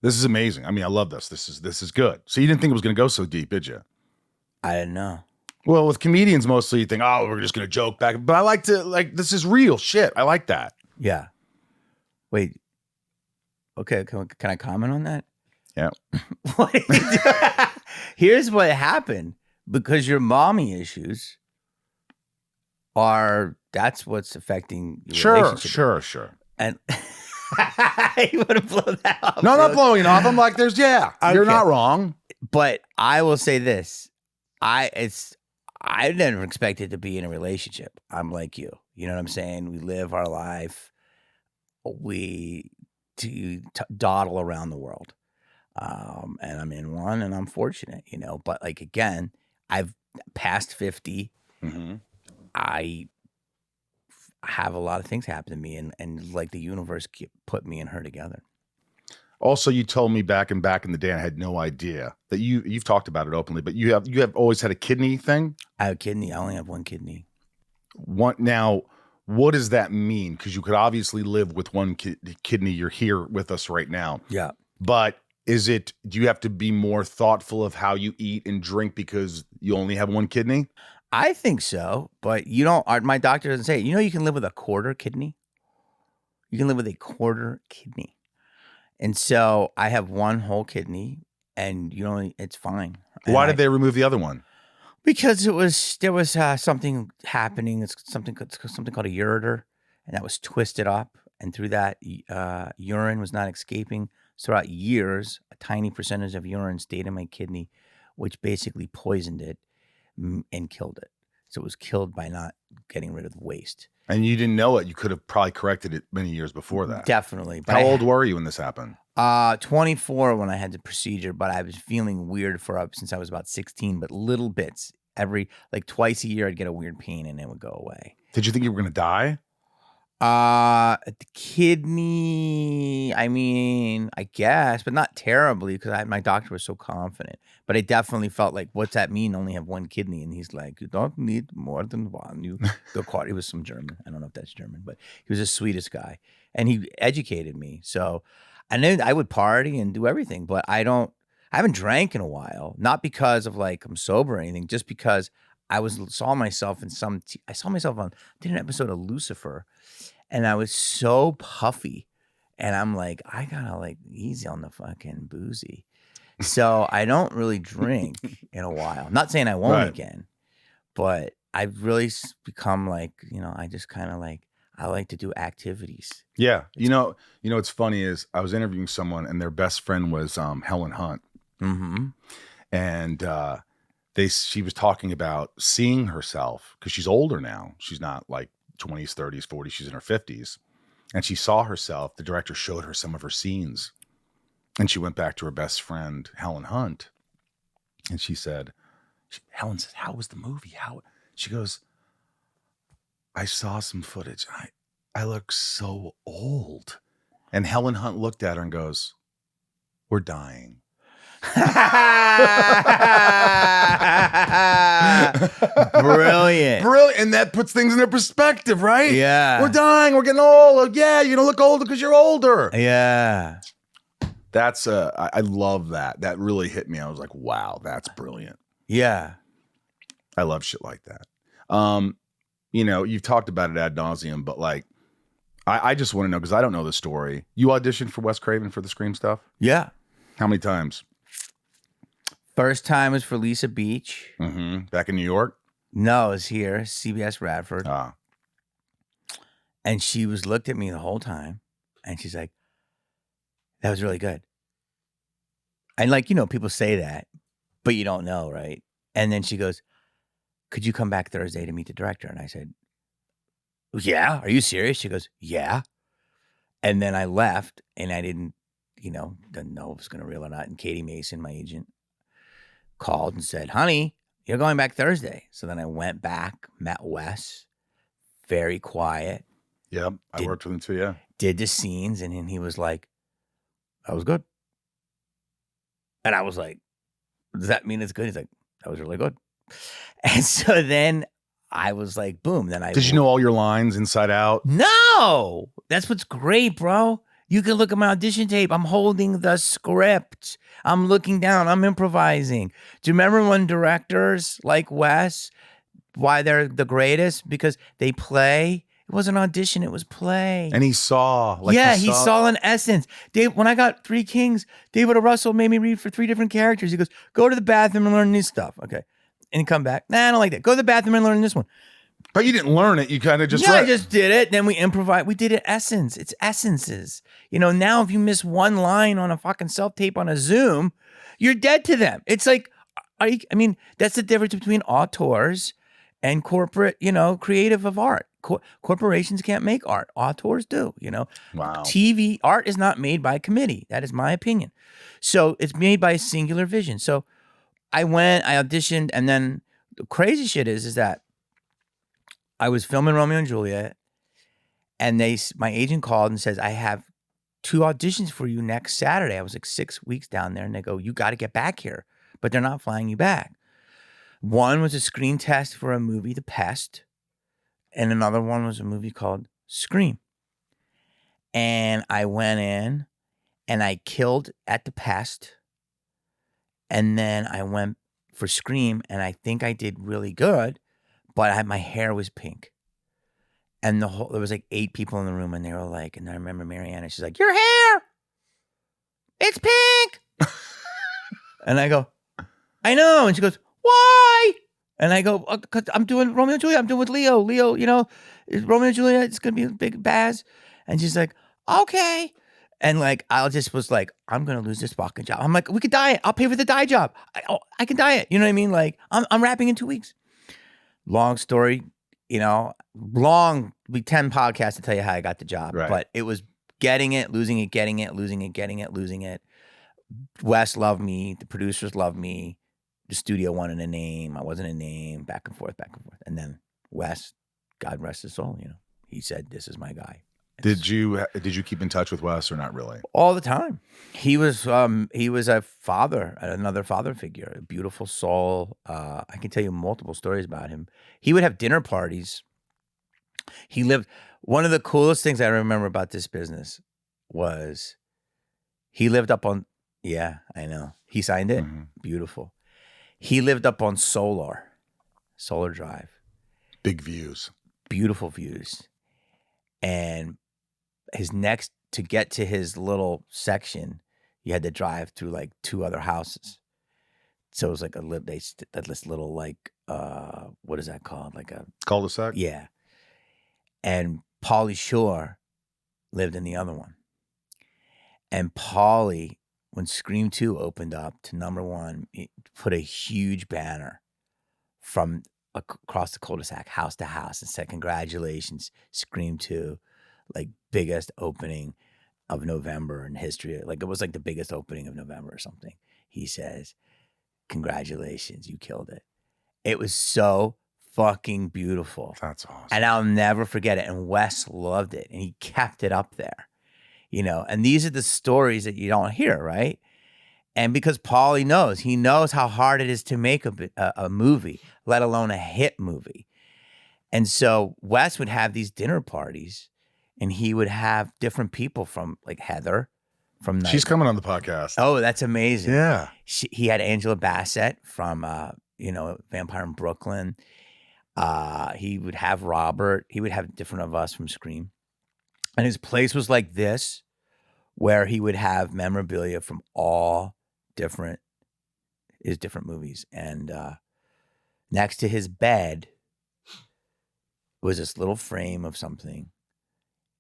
[SPEAKER 1] This is amazing. I mean, I love this. This is good. So you didn't think it was going to go so deep, did you?
[SPEAKER 5] I didn't know.
[SPEAKER 1] Well, with comedians, mostly you think, oh, we're just going to joke back. But I like to, this is real shit. I like that.
[SPEAKER 5] Yeah. Wait. Okay, can I comment on that?
[SPEAKER 1] Yeah.
[SPEAKER 5] Here's what happened. Because your mommy issues that's what's affecting your relationship.
[SPEAKER 1] Sure.
[SPEAKER 5] And You want to blow that off?
[SPEAKER 1] No, I'm not blowing it off. I'm like, you're
[SPEAKER 5] Okay.
[SPEAKER 1] not wrong.
[SPEAKER 5] But I will say this. I never expected to be in a relationship. I'm like you. You know what I'm saying? We live our life. We dawdle around the world. And I'm in one and I'm fortunate, you know. But like, again, I've passed 50.
[SPEAKER 1] Mm-hmm.
[SPEAKER 5] I have a lot of things happen to me, and like the universe put me and her together.
[SPEAKER 1] Also, you told me back in the day, and I had no idea that you've talked about it openly, but you have always had a kidney thing.
[SPEAKER 5] I have a kidney. I only have one kidney.
[SPEAKER 1] Now, what does that mean? Because you could obviously live with one kidney. You're here with us right now.
[SPEAKER 5] Yeah.
[SPEAKER 1] But do you have to be more thoughtful of how you eat and drink because you only have one kidney?
[SPEAKER 5] I think so, but my doctor doesn't say it. You know, you can live with a quarter kidney. You can live with a quarter kidney. And so I have one whole kidney, and it's fine.
[SPEAKER 1] Why did they remove the other one?
[SPEAKER 5] Because there was something happening. It's something called a ureter, and that was twisted up, and through that urine was not escaping. So throughout years, a tiny percentage of urine stayed in my kidney, which basically poisoned it and killed it. So it was killed by not getting rid of the waste.
[SPEAKER 1] And you didn't know it. You could have probably corrected it many years before that.
[SPEAKER 5] Definitely. But
[SPEAKER 1] How old were you when this happened?
[SPEAKER 5] 24 when I had the procedure, but I was feeling weird since I was about 16, but little bits. Twice a year, I'd get a weird pain and it would go away.
[SPEAKER 1] Did you think you were going to die?
[SPEAKER 5] The kidney, I mean, I guess, but not terribly because my doctor was so confident. But I definitely felt like, what's that mean? Only have one kidney, and he's like, you don't need more than one. You go caught. He was some German. I don't know if that's German, but he was the sweetest guy, and he educated me. So I knew I would party and do everything, but I haven't drank in a while. Not because of I'm sober or anything, just because I saw myself on did an episode of Lucifer. And I was so puffy, and I'm like, I gotta easy on the fucking boozy. So I don't really drink in a while. Not saying I won't again, but I've really become I just kind of I like to do activities.
[SPEAKER 1] Yeah. You know, what's funny is I was interviewing someone and their best friend was Helen Hunt.
[SPEAKER 5] Mm-hmm.
[SPEAKER 1] And she was talking about seeing herself because she's older now. She's not 20s, 30s, 40s. She's in her 50s. And she saw herself. The director showed her some of her scenes. And she went back to her best friend, Helen Hunt. And Helen says, how was the movie? She goes, I saw some footage. I look so old. And Helen Hunt looked at her and goes, we're dying.
[SPEAKER 5] Brilliant.
[SPEAKER 1] And that puts things into perspective, right?
[SPEAKER 5] Yeah.
[SPEAKER 1] We're dying. We're getting old. Yeah, you're going to look older because you're older.
[SPEAKER 5] Yeah.
[SPEAKER 1] That's I love that. That really hit me. I was like, wow, that's brilliant.
[SPEAKER 5] Yeah.
[SPEAKER 1] I love shit like that. You've talked about it ad nauseum, but I just want to know, because I don't know the story. You auditioned for Wes Craven for the Scream stuff?
[SPEAKER 5] Yeah.
[SPEAKER 1] How many times?
[SPEAKER 5] First time was for Lisa Beach.
[SPEAKER 1] Mm-hmm. Back in New York?
[SPEAKER 5] No, it was here, CBS Radford.
[SPEAKER 1] Ah.
[SPEAKER 5] And she looked at me the whole time, and she's like, that was really good. And people say that, but you don't know, right? And then she goes, could you come back Thursday to meet the director? And I said, yeah, are you serious? She goes, yeah. And then I left, and I didn't know if it was going to reel or not. And Katie Mason, my agent, called and said, honey, you're going back Thursday. So then I went back, met Wes, very quiet.
[SPEAKER 1] Yep, I worked with him too, yeah.
[SPEAKER 5] Did the scenes, and then he was like, that was good. And I was like, does that mean it's good? He's like, that was really good. And so then I was like, boom. Then Did
[SPEAKER 1] you know all your lines inside out?
[SPEAKER 5] No. That's what's great, bro. You can look at my audition tape. I'm holding the script. I'm looking down. I'm improvising. Do you remember when directors like Wes, why they're the greatest? Because they play. It wasn't audition. It was play.
[SPEAKER 1] And he saw.
[SPEAKER 5] He saw an essence. Dave, when I got Three Kings, David O. Russell made me read for 3 different characters. He goes, go to the bathroom and learn this stuff. Okay. And come back. Nah, I don't like that. Go to the bathroom and learn this one.
[SPEAKER 1] But you didn't learn it. You kind of just
[SPEAKER 5] I
[SPEAKER 1] read.
[SPEAKER 5] just did it. Then we improvised. We did it essence. It's essences. Now if you miss one line on a fucking self-tape on a Zoom, you're dead to them. It's like, I mean, that's the difference between auteurs and corporate, creative of art. Corporations can't make art. Auteurs do,
[SPEAKER 1] Wow.
[SPEAKER 5] TV art is not made by a committee. That is my opinion. So it's made by a singular vision. So I went, I auditioned, and then the crazy shit is that I was filming Romeo and Juliet, and my agent called and says, I have 2 auditions for you next Saturday. I was like 6 weeks down there, and they go, you got to get back here, but they're not flying you back. One was a screen test for a movie, The Pest, and another one was a movie called Scream. And I went in, and I killed at The Pest, and then I went for Scream, and I think I did really good. But my hair was pink. And there was like 8 people in the room, and they were like, and I remember Mariana, she's like, your hair, it's pink. And I go, I know. And she goes, why? And I go, because I'm doing Romeo and Juliet. I'm doing with Leo. Leo, Romeo and Juliet, it's going to be a big Baz. And she's like, okay. And like, I just was like, I'm going to lose this fucking job. I'm like, we could dye it. I'll pay for the dye job. I can dye it. You know what I mean? Like, I'm rapping in 2 weeks. Long story, be 10 podcasts to tell you how I got the job.
[SPEAKER 1] Right.
[SPEAKER 5] But it was getting it, losing it, getting it, losing it, getting it, losing it. Wes loved me. The producers loved me. The studio wanted a name. I wasn't a name. Back and forth. And then Wes, God rest his soul, he said, this is my guy.
[SPEAKER 1] Did you keep in touch with Wes or not really?
[SPEAKER 5] All the time. He was a father, another father figure, a beautiful soul. I can tell you multiple stories about him. He would have dinner parties. One of the coolest things I remember about this business was he lived up on, yeah, I know. He signed it. Mm-hmm. Beautiful. He lived up on Solar Drive.
[SPEAKER 1] Big views.
[SPEAKER 5] Beautiful views. And to get to his little section, you had to drive through like 2 other houses. So it was like this little like, what is that called? Like a
[SPEAKER 1] cul-de-sac?
[SPEAKER 5] Yeah. And Pauly Shore lived in the other one. And Pauly, when Scream 2 opened up to #1, it put a huge banner from across the cul-de-sac, house to house, and said, congratulations, Scream 2. Like biggest opening of November in history. Like it was like the biggest opening of November or something. He says, congratulations, you killed it. It was so fucking beautiful.
[SPEAKER 1] That's awesome.
[SPEAKER 5] And I'll never forget it. And Wes loved it, and he kept it up there, and these are the stories that you don't hear, right? And because Pauly knows how hard it is to make a movie, let alone a hit movie. And so Wes would have these dinner parties, and he would have different people from like Heather from Night.
[SPEAKER 1] She's coming on the podcast.
[SPEAKER 5] Oh, that's amazing.
[SPEAKER 1] Yeah.
[SPEAKER 5] He had Angela Bassett from, Vampire in Brooklyn. He would have Robert. He would have different of us from Scream. And his place was like this, where he would have memorabilia from all his different movies. And next to his bed was this little frame of something.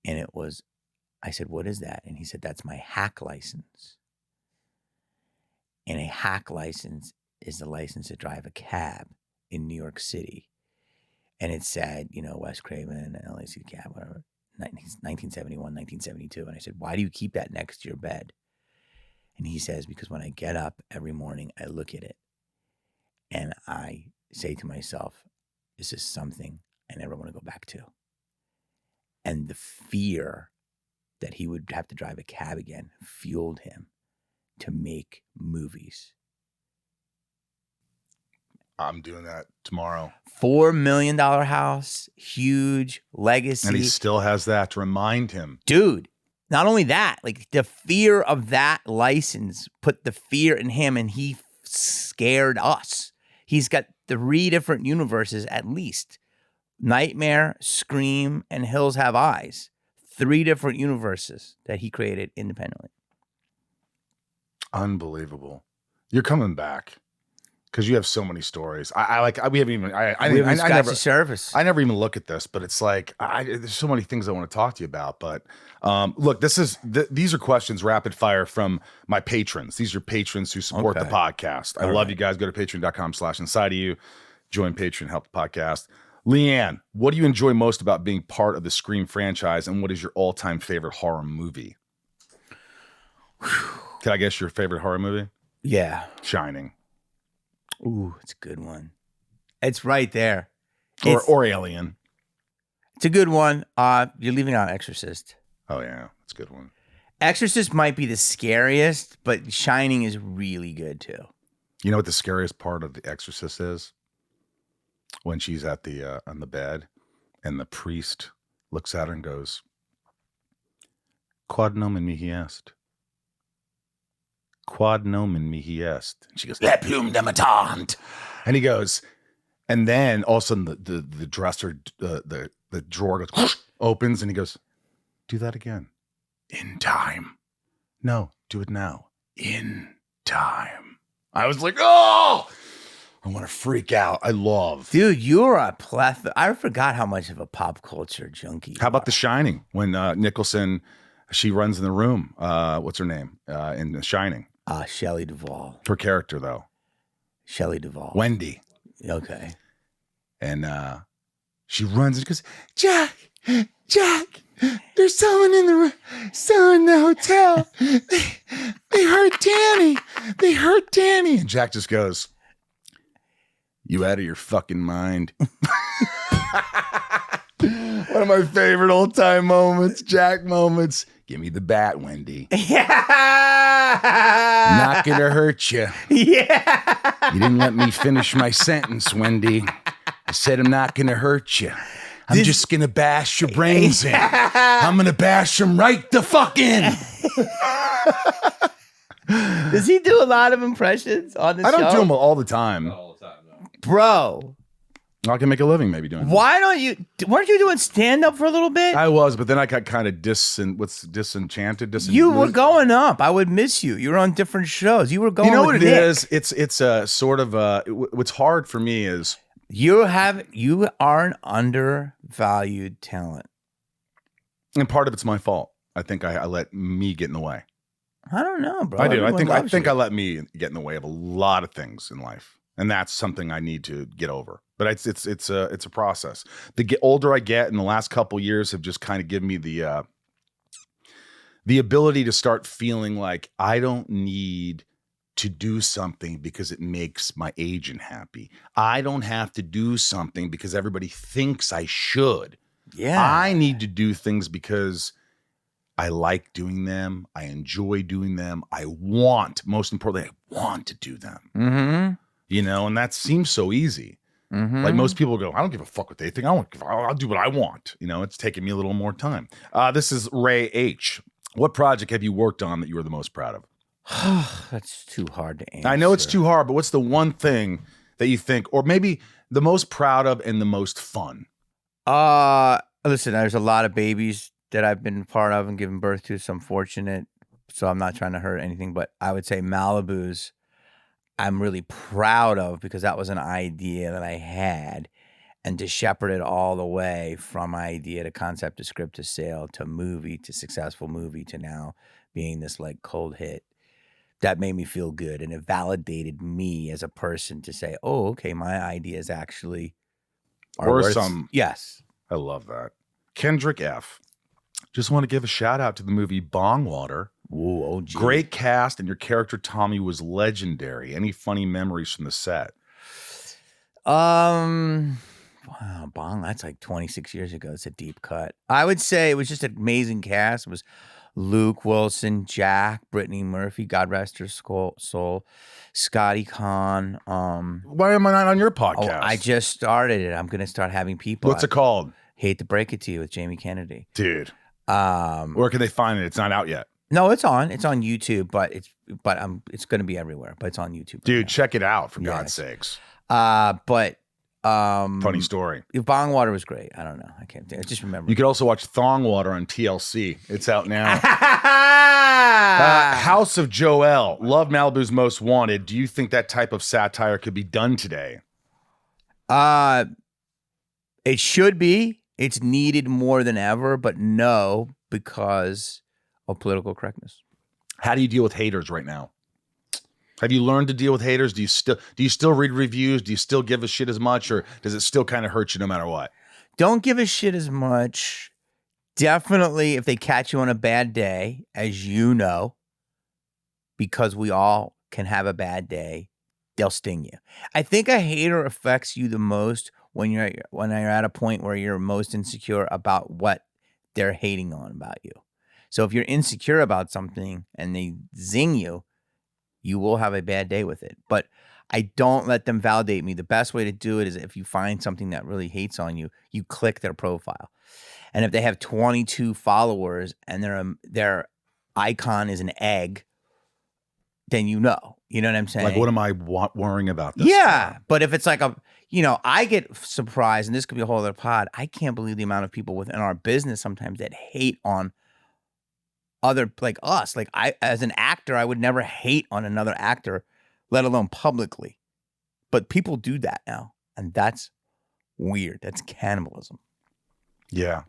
[SPEAKER 5] And I said, what is that? And he said, that's my hack license. And a hack license is the license to drive a cab in New York City. And it said, Wes Craven, LAC cab, whatever, 1971, 1972. And I said, why do you keep that next to your bed? And he says, because when I get up every morning, I look at it and I say to myself, this is something I never want to go back to. And the fear that he would have to drive a cab again fueled him to make movies.
[SPEAKER 1] I'm doing that tomorrow.
[SPEAKER 5] $4 million house, huge legacy.
[SPEAKER 1] And he still has that to remind him.
[SPEAKER 5] Dude, not only that, like the fear of that license put the fear in him, and he scared us. He's got 3 different universes at least. Nightmare, Scream, and Hills Have Eyes. 3 different universes that he created independently.
[SPEAKER 1] Unbelievable. You're coming back. Because you have so many stories. We haven't even. I
[SPEAKER 5] haven't scratched
[SPEAKER 1] never
[SPEAKER 5] the surface.
[SPEAKER 1] I never even look at this, but it's like there's so many things I want to talk to you about. But look, these are questions rapid fire from my patrons. These are patrons who support the podcast. I love you guys. Go to patreon.com/inside of you. Join Patreon, help the podcast. Leanne, what do you enjoy most about being part of the Scream franchise, and what is your all-time favorite horror movie? Can I guess your favorite horror movie?
[SPEAKER 5] Yeah.
[SPEAKER 1] Shining.
[SPEAKER 5] Ooh, it's a good one. It's right there.
[SPEAKER 1] Or Alien.
[SPEAKER 5] It's a good one. You're leaving out Exorcist.
[SPEAKER 1] Oh, yeah. It's a good one.
[SPEAKER 5] Exorcist might be the scariest, but Shining is really good, too.
[SPEAKER 1] You know what the scariest part of The Exorcist is? When she's at the on the bed, and the priest looks at her and goes, "Quod nomen mihi est. Quod nomen mihi est." And she goes, "Le plume de ma tante." And he goes, and then all of a sudden the dresser, the drawer goes, opens, and he goes, "Do that again. In time. No, do it now. In time." I was like, oh, I want to freak out. I love.
[SPEAKER 5] Dude, you're a plethora. I forgot how much of a pop culture junkie.
[SPEAKER 1] How about The Shining? When Nicholson, she runs in the room. What's her name in The Shining?
[SPEAKER 5] Shelley Duvall.
[SPEAKER 1] Her character, though.
[SPEAKER 5] Shelley Duvall.
[SPEAKER 1] Wendy.
[SPEAKER 5] Okay.
[SPEAKER 1] And she runs and goes, Jack, there's someone in the hotel. They hurt Danny. And Jack just goes, "You out of your fucking mind." One of my favorite old time moments, Jack moments. "Give me the bat, Wendy.
[SPEAKER 5] Yeah.
[SPEAKER 1] I'm not going to hurt you.
[SPEAKER 5] Yeah.
[SPEAKER 1] You didn't let me finish my sentence, Wendy. I said I'm not going to hurt you. I'm just going to bash your brains in. I'm going to bash them right the fuck in."
[SPEAKER 5] Does he do a lot of impressions on the show?
[SPEAKER 1] I don't do them all the time.
[SPEAKER 5] Bro.
[SPEAKER 1] I can make a living maybe doing
[SPEAKER 5] Weren't you doing stand-up for a little bit?
[SPEAKER 1] I was, but then I got kind of disenchanted.
[SPEAKER 5] You were going up. I would miss you. You were on different shows. You were going.
[SPEAKER 1] You know
[SPEAKER 5] with
[SPEAKER 1] what it
[SPEAKER 5] Nick.
[SPEAKER 1] is? It's a sort of what's hard for me is
[SPEAKER 5] you are an undervalued talent.
[SPEAKER 1] And part of it's my fault. I think I let me get in the way.
[SPEAKER 5] I don't know, bro.
[SPEAKER 1] I do.
[SPEAKER 5] Everyone
[SPEAKER 1] I
[SPEAKER 5] loves
[SPEAKER 1] think
[SPEAKER 5] you.
[SPEAKER 1] I let me get in the way of a lot of things in life, and that's something I need to get over. But it's a process. The older I get, and the last couple years have just kind of given me the ability to start feeling like I don't need to do something because it makes my agent happy. I don't have to do something because everybody thinks I should.
[SPEAKER 5] Yeah.
[SPEAKER 1] I need to do things because I like doing them. I enjoy doing them. Most importantly, I want to do them.
[SPEAKER 5] Mm-hmm.
[SPEAKER 1] You know, and that seems so easy.
[SPEAKER 5] Mm-hmm.
[SPEAKER 1] Like most people go, I don't give a fuck what they think. I'll do what I want. You know, it's taking me a little more time. This is Ray H. What project have you worked on that you were the most proud of?
[SPEAKER 5] That's too hard to answer.
[SPEAKER 1] I know it's too hard, but what's the one thing that you think, or maybe the most proud of and the most fun?
[SPEAKER 5] Listen, there's a lot of babies that I've been part of and given birth to, so I'm fortunate. So I'm not trying to hurt anything, but I would say Malibu's I'm really proud of because that was an idea that I had, and to shepherd it all the way from idea to concept to script to sale to movie to successful movie to now being this like cold hit. That made me feel good, and it validated me as a person to say, oh, okay, my ideas actually are worth
[SPEAKER 1] some.
[SPEAKER 5] Yes.
[SPEAKER 1] I love that. Kendrick F. Just want to give a shout out to the movie Bong Water.
[SPEAKER 5] Whoa, OG.
[SPEAKER 1] Great cast, and your character Tommy was legendary. Any funny memories from the set?
[SPEAKER 5] Wow, Bong, that's like 26 years ago. It's a deep cut. I would say it was just an amazing cast. It was Luke Wilson, Jack, Brittany Murphy, God rest her soul, Scotty Kahn.
[SPEAKER 1] Why am I not on your podcast?
[SPEAKER 5] Oh, I just started it. I'm going to start having people.
[SPEAKER 1] What's it called?
[SPEAKER 5] Hate to break it to you with Jamie Kennedy.
[SPEAKER 1] Dude. Where can they find it? It's not out yet.
[SPEAKER 5] No, it's on YouTube, but it's going to be everywhere. But it's on YouTube.
[SPEAKER 1] Dude, check it out for God's sakes.
[SPEAKER 5] But
[SPEAKER 1] Funny story.
[SPEAKER 5] Bong Water was great. I don't know. I can't think. I just remember.
[SPEAKER 1] You could also watch Thong Water on TLC. It's out now. House of Joel. Love Malibu's Most Wanted. Do you think that type of satire could be done today?
[SPEAKER 5] It should be. It's needed more than ever, but no, because of political correctness.
[SPEAKER 1] How do you deal with haters right now? Have you learned to deal with haters? Do you still read reviews? Do you still give a shit as much, or does it still kind of hurt you no matter what?
[SPEAKER 5] Don't give a shit as much. Definitely, if they catch you on a bad day, as you know, because we all can have a bad day, they'll sting you. I think a hater affects you the most when you're at a point where you're most insecure about what they're hating on about you. So if you're insecure about something and they zing you, you will have a bad day with it. But I don't let them validate me. The best way to do it is if you find something that really hates on you, you click their profile. And if they have 22 followers and their icon is an egg, then you know. You know what I'm saying?
[SPEAKER 1] Like, what am I worrying about this?
[SPEAKER 5] Yeah. But if it's like I get surprised, and this could be a whole other pod. I can't believe the amount of people within our business sometimes that hate on other, like us. Like as an actor, I would never hate on another actor, let alone publicly. But people do that now. And that's weird. That's cannibalism.
[SPEAKER 1] Yeah.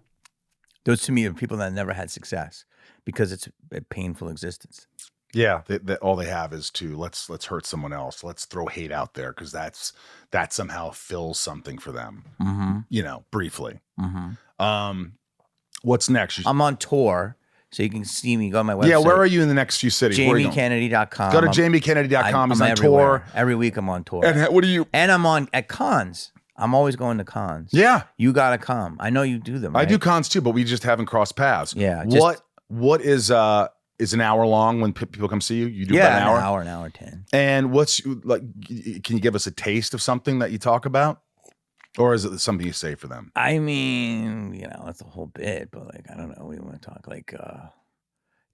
[SPEAKER 5] Those to me are people that never had success because it's a painful existence.
[SPEAKER 1] Yeah, all they have is to let's hurt someone else. Let's throw hate out there because that somehow fills something for them.
[SPEAKER 5] Mm-hmm.
[SPEAKER 1] You know, briefly.
[SPEAKER 5] Mm-hmm.
[SPEAKER 1] What's next?
[SPEAKER 5] I'm on tour, so you can see me. Go on my website.
[SPEAKER 1] Yeah, where are you in the next few cities?
[SPEAKER 5] JamieKennedy.com.
[SPEAKER 1] Go to JamieKennedy.com. He's on
[SPEAKER 5] everywhere.
[SPEAKER 1] tour.
[SPEAKER 5] Every week I'm on tour.
[SPEAKER 1] And what do you?
[SPEAKER 5] And I'm at cons. I'm always going to cons.
[SPEAKER 1] Yeah.
[SPEAKER 5] You gotta come. I know you do them. Right?
[SPEAKER 1] I do cons too, but we just haven't crossed paths.
[SPEAKER 5] Yeah.
[SPEAKER 1] What is an hour long when people come see you? You do about
[SPEAKER 5] an hour 10.
[SPEAKER 1] And what's like? Can you give us a taste of something that you talk about, or is it something you say for them?
[SPEAKER 5] I mean, that's a whole bit, but like I don't know. We want to talk like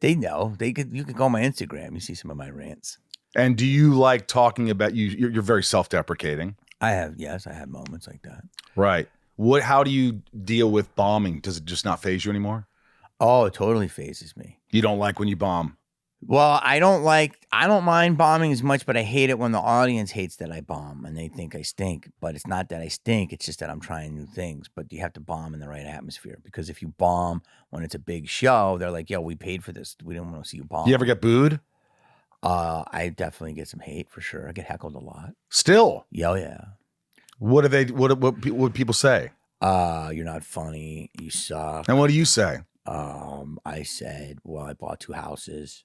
[SPEAKER 5] they know. You could go on my Instagram. You see some of my rants.
[SPEAKER 1] And do you like talking about you're very self-deprecating?
[SPEAKER 5] I have moments like that.
[SPEAKER 1] Right. How do you deal with bombing? Does it just not faze you anymore?
[SPEAKER 5] Oh, it totally phases me.
[SPEAKER 1] You don't like when you bomb?
[SPEAKER 5] Well, I don't mind bombing as much, but I hate it when the audience hates that I bomb and they think I stink. But it's not that I stink. It's just that I'm trying new things. But you have to bomb in the right atmosphere, because if you bomb when it's a big show, they're like, yo, we paid for this. We didn't want to see you bomb.
[SPEAKER 1] You ever get booed?
[SPEAKER 5] I definitely get some hate for sure. I get heckled a lot.
[SPEAKER 1] Still?
[SPEAKER 5] Yeah.
[SPEAKER 1] What would people say?
[SPEAKER 5] You're not funny. You suck.
[SPEAKER 1] And what do you say?
[SPEAKER 5] I said, well, I bought 2 houses.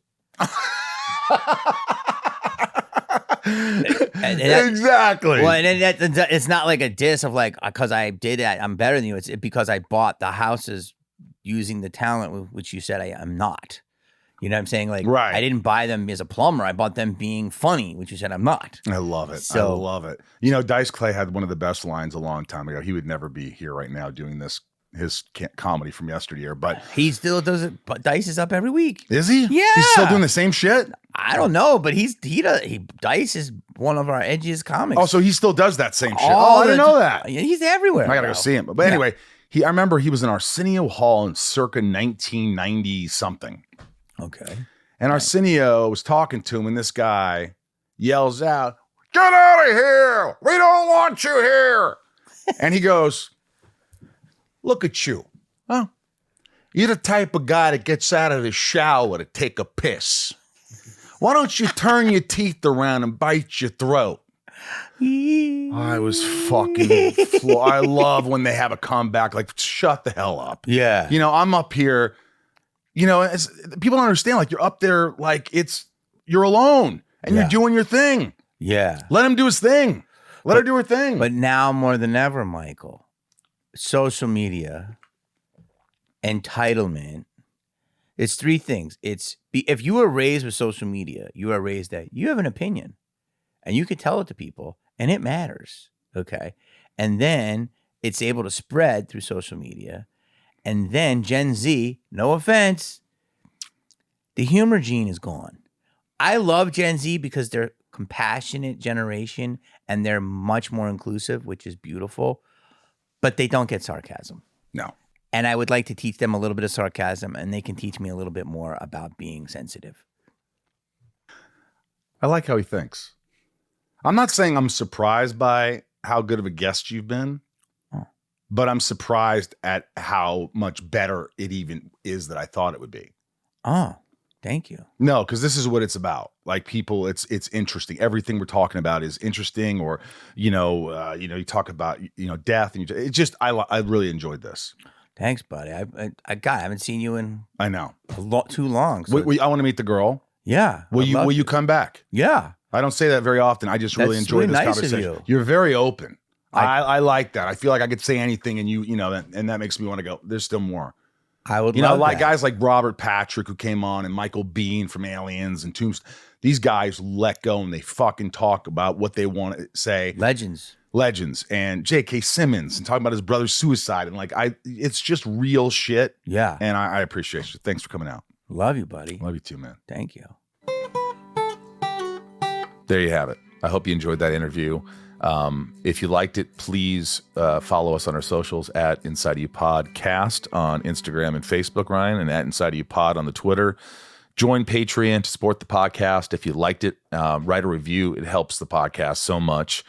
[SPEAKER 1] Exactly.
[SPEAKER 5] Well, and it's not like a diss of like, because I did it, I'm better than you. It's because I bought the houses using the talent which you said I'm not. You know what I'm saying? Like,
[SPEAKER 1] right.
[SPEAKER 5] I didn't buy them as a plumber. I bought them being funny, which you said I'm not.
[SPEAKER 1] I love it.
[SPEAKER 5] So,
[SPEAKER 1] I love it. Dice Clay had one of the best lines a long time ago. He would never be here right now doing his comedy from yesteryear, but
[SPEAKER 5] he still does it. But Dice is up every week.
[SPEAKER 1] Is he?
[SPEAKER 5] Yeah.
[SPEAKER 1] He's still doing the same shit?
[SPEAKER 5] I don't know, but Dice is one of our edgiest comics.
[SPEAKER 1] Oh, so he still does that same shit. I didn't know that.
[SPEAKER 5] He's everywhere.
[SPEAKER 1] I gotta go see him. But anyway, I remember he was in Arsenio Hall in circa 1990 something.
[SPEAKER 5] Okay.
[SPEAKER 1] And Arsenio was talking to him, and this guy yells out, "Get out of here! We don't want you here!" And he goes, "Look at you. Huh? You're the type of guy that gets out of the shower to take a piss. Why don't you turn your teeth around and bite your throat?" I was fucking I love when they have a comeback, like, shut the hell up.
[SPEAKER 5] Yeah.
[SPEAKER 1] I'm up here, people don't understand, like, you're up there, like, you're alone and you're doing your thing.
[SPEAKER 5] Yeah.
[SPEAKER 1] Let him do his thing. Let her do her thing.
[SPEAKER 5] But now more than ever, Michael, social media, entitlement, it's 3 things. If you were raised with social media, you are raised that you have an opinion and you can tell it to people and it matters. Okay. And then it's able to spread through social media. And then Gen Z, no offense, the humor gene is gone. I love Gen Z because they're compassionate generation, and they're much more inclusive, which is beautiful, but they don't get sarcasm.
[SPEAKER 1] No.
[SPEAKER 5] And I would like to teach them a little bit of sarcasm, and they can teach me a little bit more about being sensitive.
[SPEAKER 1] I like how he thinks. I'm not saying I'm surprised by how good of a guest you've been, but I'm surprised at how much better it even is that I thought it would be.
[SPEAKER 5] Oh, thank you.
[SPEAKER 1] No, because this is what it's about. Like people, it's interesting. Everything we're talking about is interesting, or you you talk about death, and it just I really enjoyed this.
[SPEAKER 5] Thanks, buddy. I haven't seen you in
[SPEAKER 1] I know
[SPEAKER 5] too long. So
[SPEAKER 1] I want to meet the girl.
[SPEAKER 5] yeah.
[SPEAKER 1] Will you come back?
[SPEAKER 5] Yeah.
[SPEAKER 1] I don't say that very often. I just really
[SPEAKER 5] That's
[SPEAKER 1] enjoyed
[SPEAKER 5] really
[SPEAKER 1] this
[SPEAKER 5] nice of
[SPEAKER 1] conversation.
[SPEAKER 5] you.
[SPEAKER 1] You're very open. I like that. I feel like I could say anything, and and that makes me want to go. There's still more.
[SPEAKER 5] I would love
[SPEAKER 1] like
[SPEAKER 5] that.
[SPEAKER 1] guys like Robert Patrick who came on, and Michael Biehn from Aliens and Tombstone. These guys let go and they fucking talk about what they want to say.
[SPEAKER 5] Legends,
[SPEAKER 1] and J.K. Simmons and talking about his brother's suicide, and it's just real shit.
[SPEAKER 5] Yeah.
[SPEAKER 1] And I appreciate you. Thanks for coming out.
[SPEAKER 5] Love you, buddy.
[SPEAKER 1] Love you too, man.
[SPEAKER 5] Thank you.
[SPEAKER 1] There you have it. I hope you enjoyed that interview. If you liked it, please follow us on our socials at Inside of You Podcast on Instagram and Facebook, Ryan, and at Inside of You Pod on the Twitter. Join Patreon to support the podcast. If you liked it, write a review. It helps the podcast so much.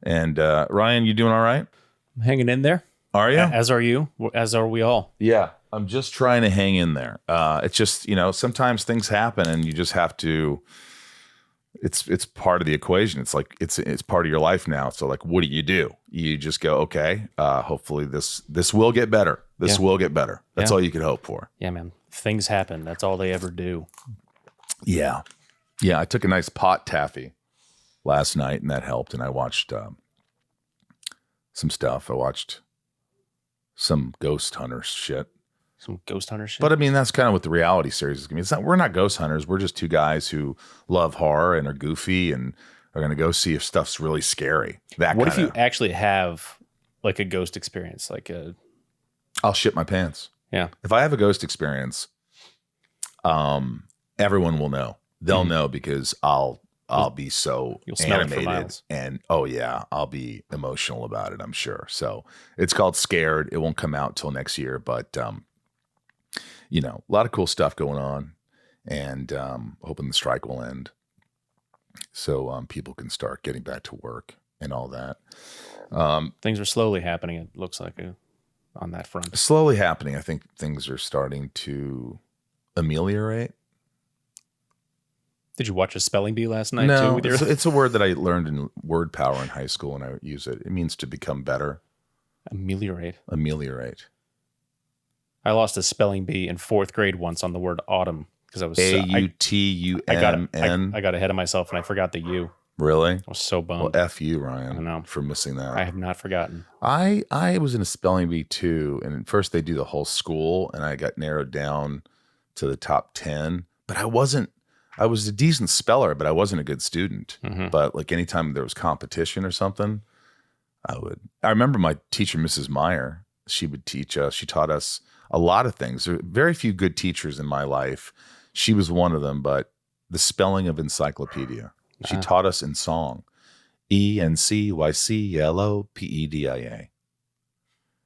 [SPEAKER 1] And Ryan, you doing all right?
[SPEAKER 2] I'm hanging in there.
[SPEAKER 1] Are you?
[SPEAKER 2] As are you. As are we all.
[SPEAKER 1] Yeah. I'm just trying to hang in there. It's just, sometimes things happen and you just have to, it's part of the equation. It's like, it's part of your life now. So like, what do? You just go, okay, hopefully this will get better. This will get better. That's all you could hope for.
[SPEAKER 2] Yeah, man. Things happen. That's all they ever do.
[SPEAKER 1] Yeah. Yeah. I took a nice pot taffy last night and that helped. And I watched some stuff. I watched some ghost hunter shit.
[SPEAKER 2] Some ghost hunter shit.
[SPEAKER 1] But I mean, that's kind of what the reality series is going to be. We're not ghost hunters. We're just two guys who love horror and are goofy and are going to go see if stuff's really scary.
[SPEAKER 2] What if you actually have like a ghost experience?
[SPEAKER 1] I'll shit my pants.
[SPEAKER 2] Yeah.
[SPEAKER 1] If I have a ghost experience, everyone will know. They'll know because I'll be so animated and I'll be emotional about it, I'm sure. So it's called Scared. It won't come out till next year, but a lot of cool stuff going on, and hoping the strike will end so people can start getting back to work and all that.
[SPEAKER 2] Things are slowly happening. It looks like on that front.
[SPEAKER 1] Slowly happening. I think things are starting to ameliorate.
[SPEAKER 2] Did you watch a spelling bee last night?
[SPEAKER 1] No,
[SPEAKER 2] too,
[SPEAKER 1] it's a word that I learned in Word Power in high school, and I use it. It means to become better.
[SPEAKER 2] Ameliorate.
[SPEAKER 1] I
[SPEAKER 2] lost a spelling bee in 4th grade once on the word autumn because I was
[SPEAKER 1] AUTUMN.
[SPEAKER 2] I got ahead of myself and I forgot the U.
[SPEAKER 1] Really?
[SPEAKER 2] I was so bummed.
[SPEAKER 1] Well, F you, Ryan.
[SPEAKER 2] I know.
[SPEAKER 1] For missing that.
[SPEAKER 2] I have not forgotten.
[SPEAKER 1] I was in a spelling bee too, and at first they do the whole school, and I got narrowed down to the top 10. But I was a decent speller, but I wasn't a good student.
[SPEAKER 2] Mm-hmm.
[SPEAKER 1] But like anytime there was competition or something, I remember my teacher, Mrs. Meyer, she would teach us. She taught us a lot of things. There were very few good teachers in my life. She was one of them, but the spelling of encyclopedia. She taught us in song. ENCYCLOPEDIA.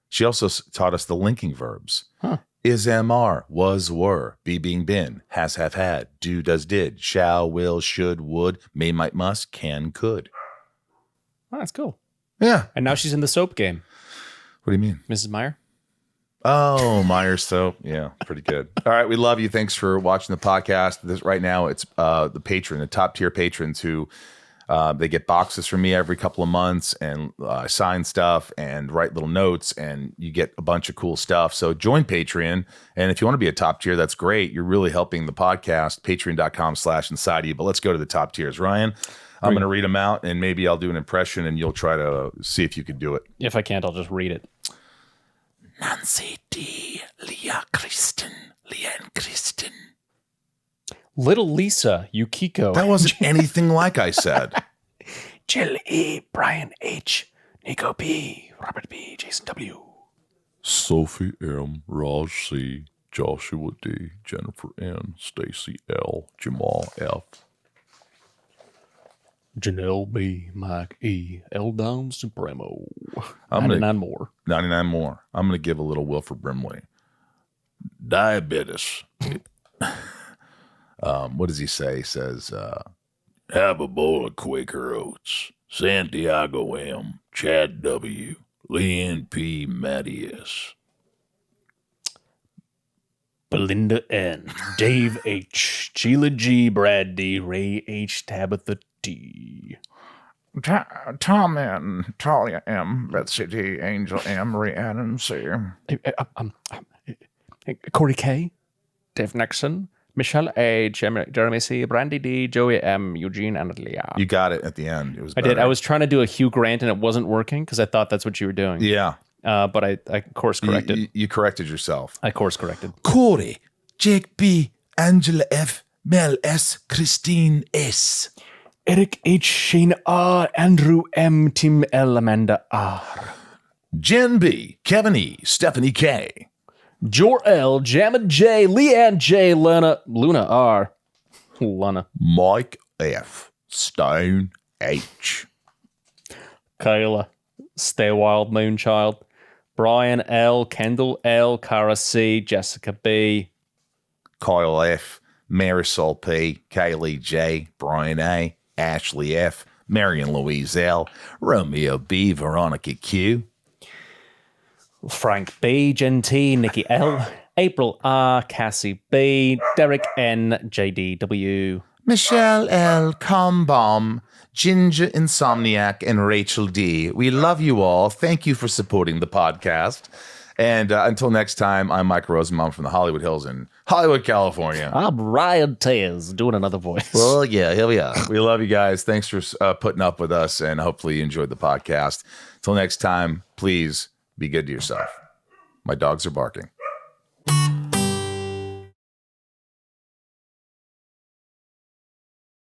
[SPEAKER 1] She also taught us the linking verbs.
[SPEAKER 2] Huh.
[SPEAKER 1] Is, am, are, was, were, be, being, been, has, have, had, do, does, did, shall, will, should, would, may, might, must, can, could.
[SPEAKER 2] Oh, that's cool.
[SPEAKER 1] Yeah.
[SPEAKER 2] And now she's in the soap game.
[SPEAKER 1] What do you mean?
[SPEAKER 2] Mrs. Meyer?
[SPEAKER 1] Oh, Myers soap. Yeah, pretty good. All right, we love you. Thanks for watching the podcast. Right now, it's the top tier patrons who they get boxes from me every couple of months and sign stuff and write little notes, and you get a bunch of cool stuff. So join Patreon, and if you want to be a top tier, that's great. You're really helping the podcast. Patreon.com/inside-you. But let's go to the top tiers. Ryan, I'm going to read them out, and maybe I'll do an impression, and you'll try to see if you could do it.
[SPEAKER 2] If I can't, I'll just read it.
[SPEAKER 1] Nancy D. Leah Kristen.
[SPEAKER 2] Little Lisa Yukiko.
[SPEAKER 1] That wasn't anything like I said.
[SPEAKER 2] Jill E. Brian H. Nico B. Robert B. Jason W.
[SPEAKER 1] Sophie M. Raj C. Joshua D. Jennifer N. Stacy L. Jamal F.
[SPEAKER 2] Janelle B. Mike E. L. Down Supremo.
[SPEAKER 1] I'm
[SPEAKER 2] 99 more.
[SPEAKER 1] 99 more. I'm going to give a little Wilford Brimley. Diabetes. What does he say? He says, have a bowl of Quaker Oats. Santiago M. Chad W. Leanne P. Mattias.
[SPEAKER 2] Belinda N. Dave H. Sheila G. Brad D. Ray H. Tabitha T.
[SPEAKER 1] Tom N. Talia M. Betsy T. Angel M. Rhiannon C.
[SPEAKER 2] Corey K. Dave Nixon. Michelle A. Jeremy C. Brandy D. Joey M. Eugene and Leah.
[SPEAKER 1] You got it at the end. It was
[SPEAKER 2] I did. I was trying to do a Hugh Grant and it wasn't working because I thought that's what you were doing.
[SPEAKER 1] Yeah.
[SPEAKER 2] But I course corrected.
[SPEAKER 1] You corrected yourself.
[SPEAKER 2] I course corrected.
[SPEAKER 1] Corey, Jake B, Angela F, Mel S, Christine S.
[SPEAKER 2] Eric H. Shane R. Andrew M. Tim L. Amanda R.
[SPEAKER 1] Jen B, Kevin E, Stephanie K.
[SPEAKER 2] Jor L. Jamma J. Leanne J. Luna R. Lana.
[SPEAKER 1] Mike F, Stone H.
[SPEAKER 2] Kayla. Stay Wild Moonchild. Brian L. Kendall L. Cara C. Jessica B.
[SPEAKER 1] Kyle F, Marisol P, Kaylee J, Brian A, Ashley F, Marion Louise L, Romeo B, Veronica Q.
[SPEAKER 2] Frank B. Jen T. Nikki L. April R. Cassie B. Derek N. JDW.
[SPEAKER 1] Michelle L, Combomb, Ginger Insomniac, and Rachel D. We love you all. Thank you for supporting the podcast. And until next time, I'm Mike Rosenbaum from the Hollywood Hills in Hollywood, California.
[SPEAKER 2] I'm Ryan Tears doing another voice.
[SPEAKER 1] Well, yeah, here we are. We love you guys. Thanks for putting up with us, and hopefully you enjoyed the podcast. Until next time, please be good to yourself. My dogs are barking.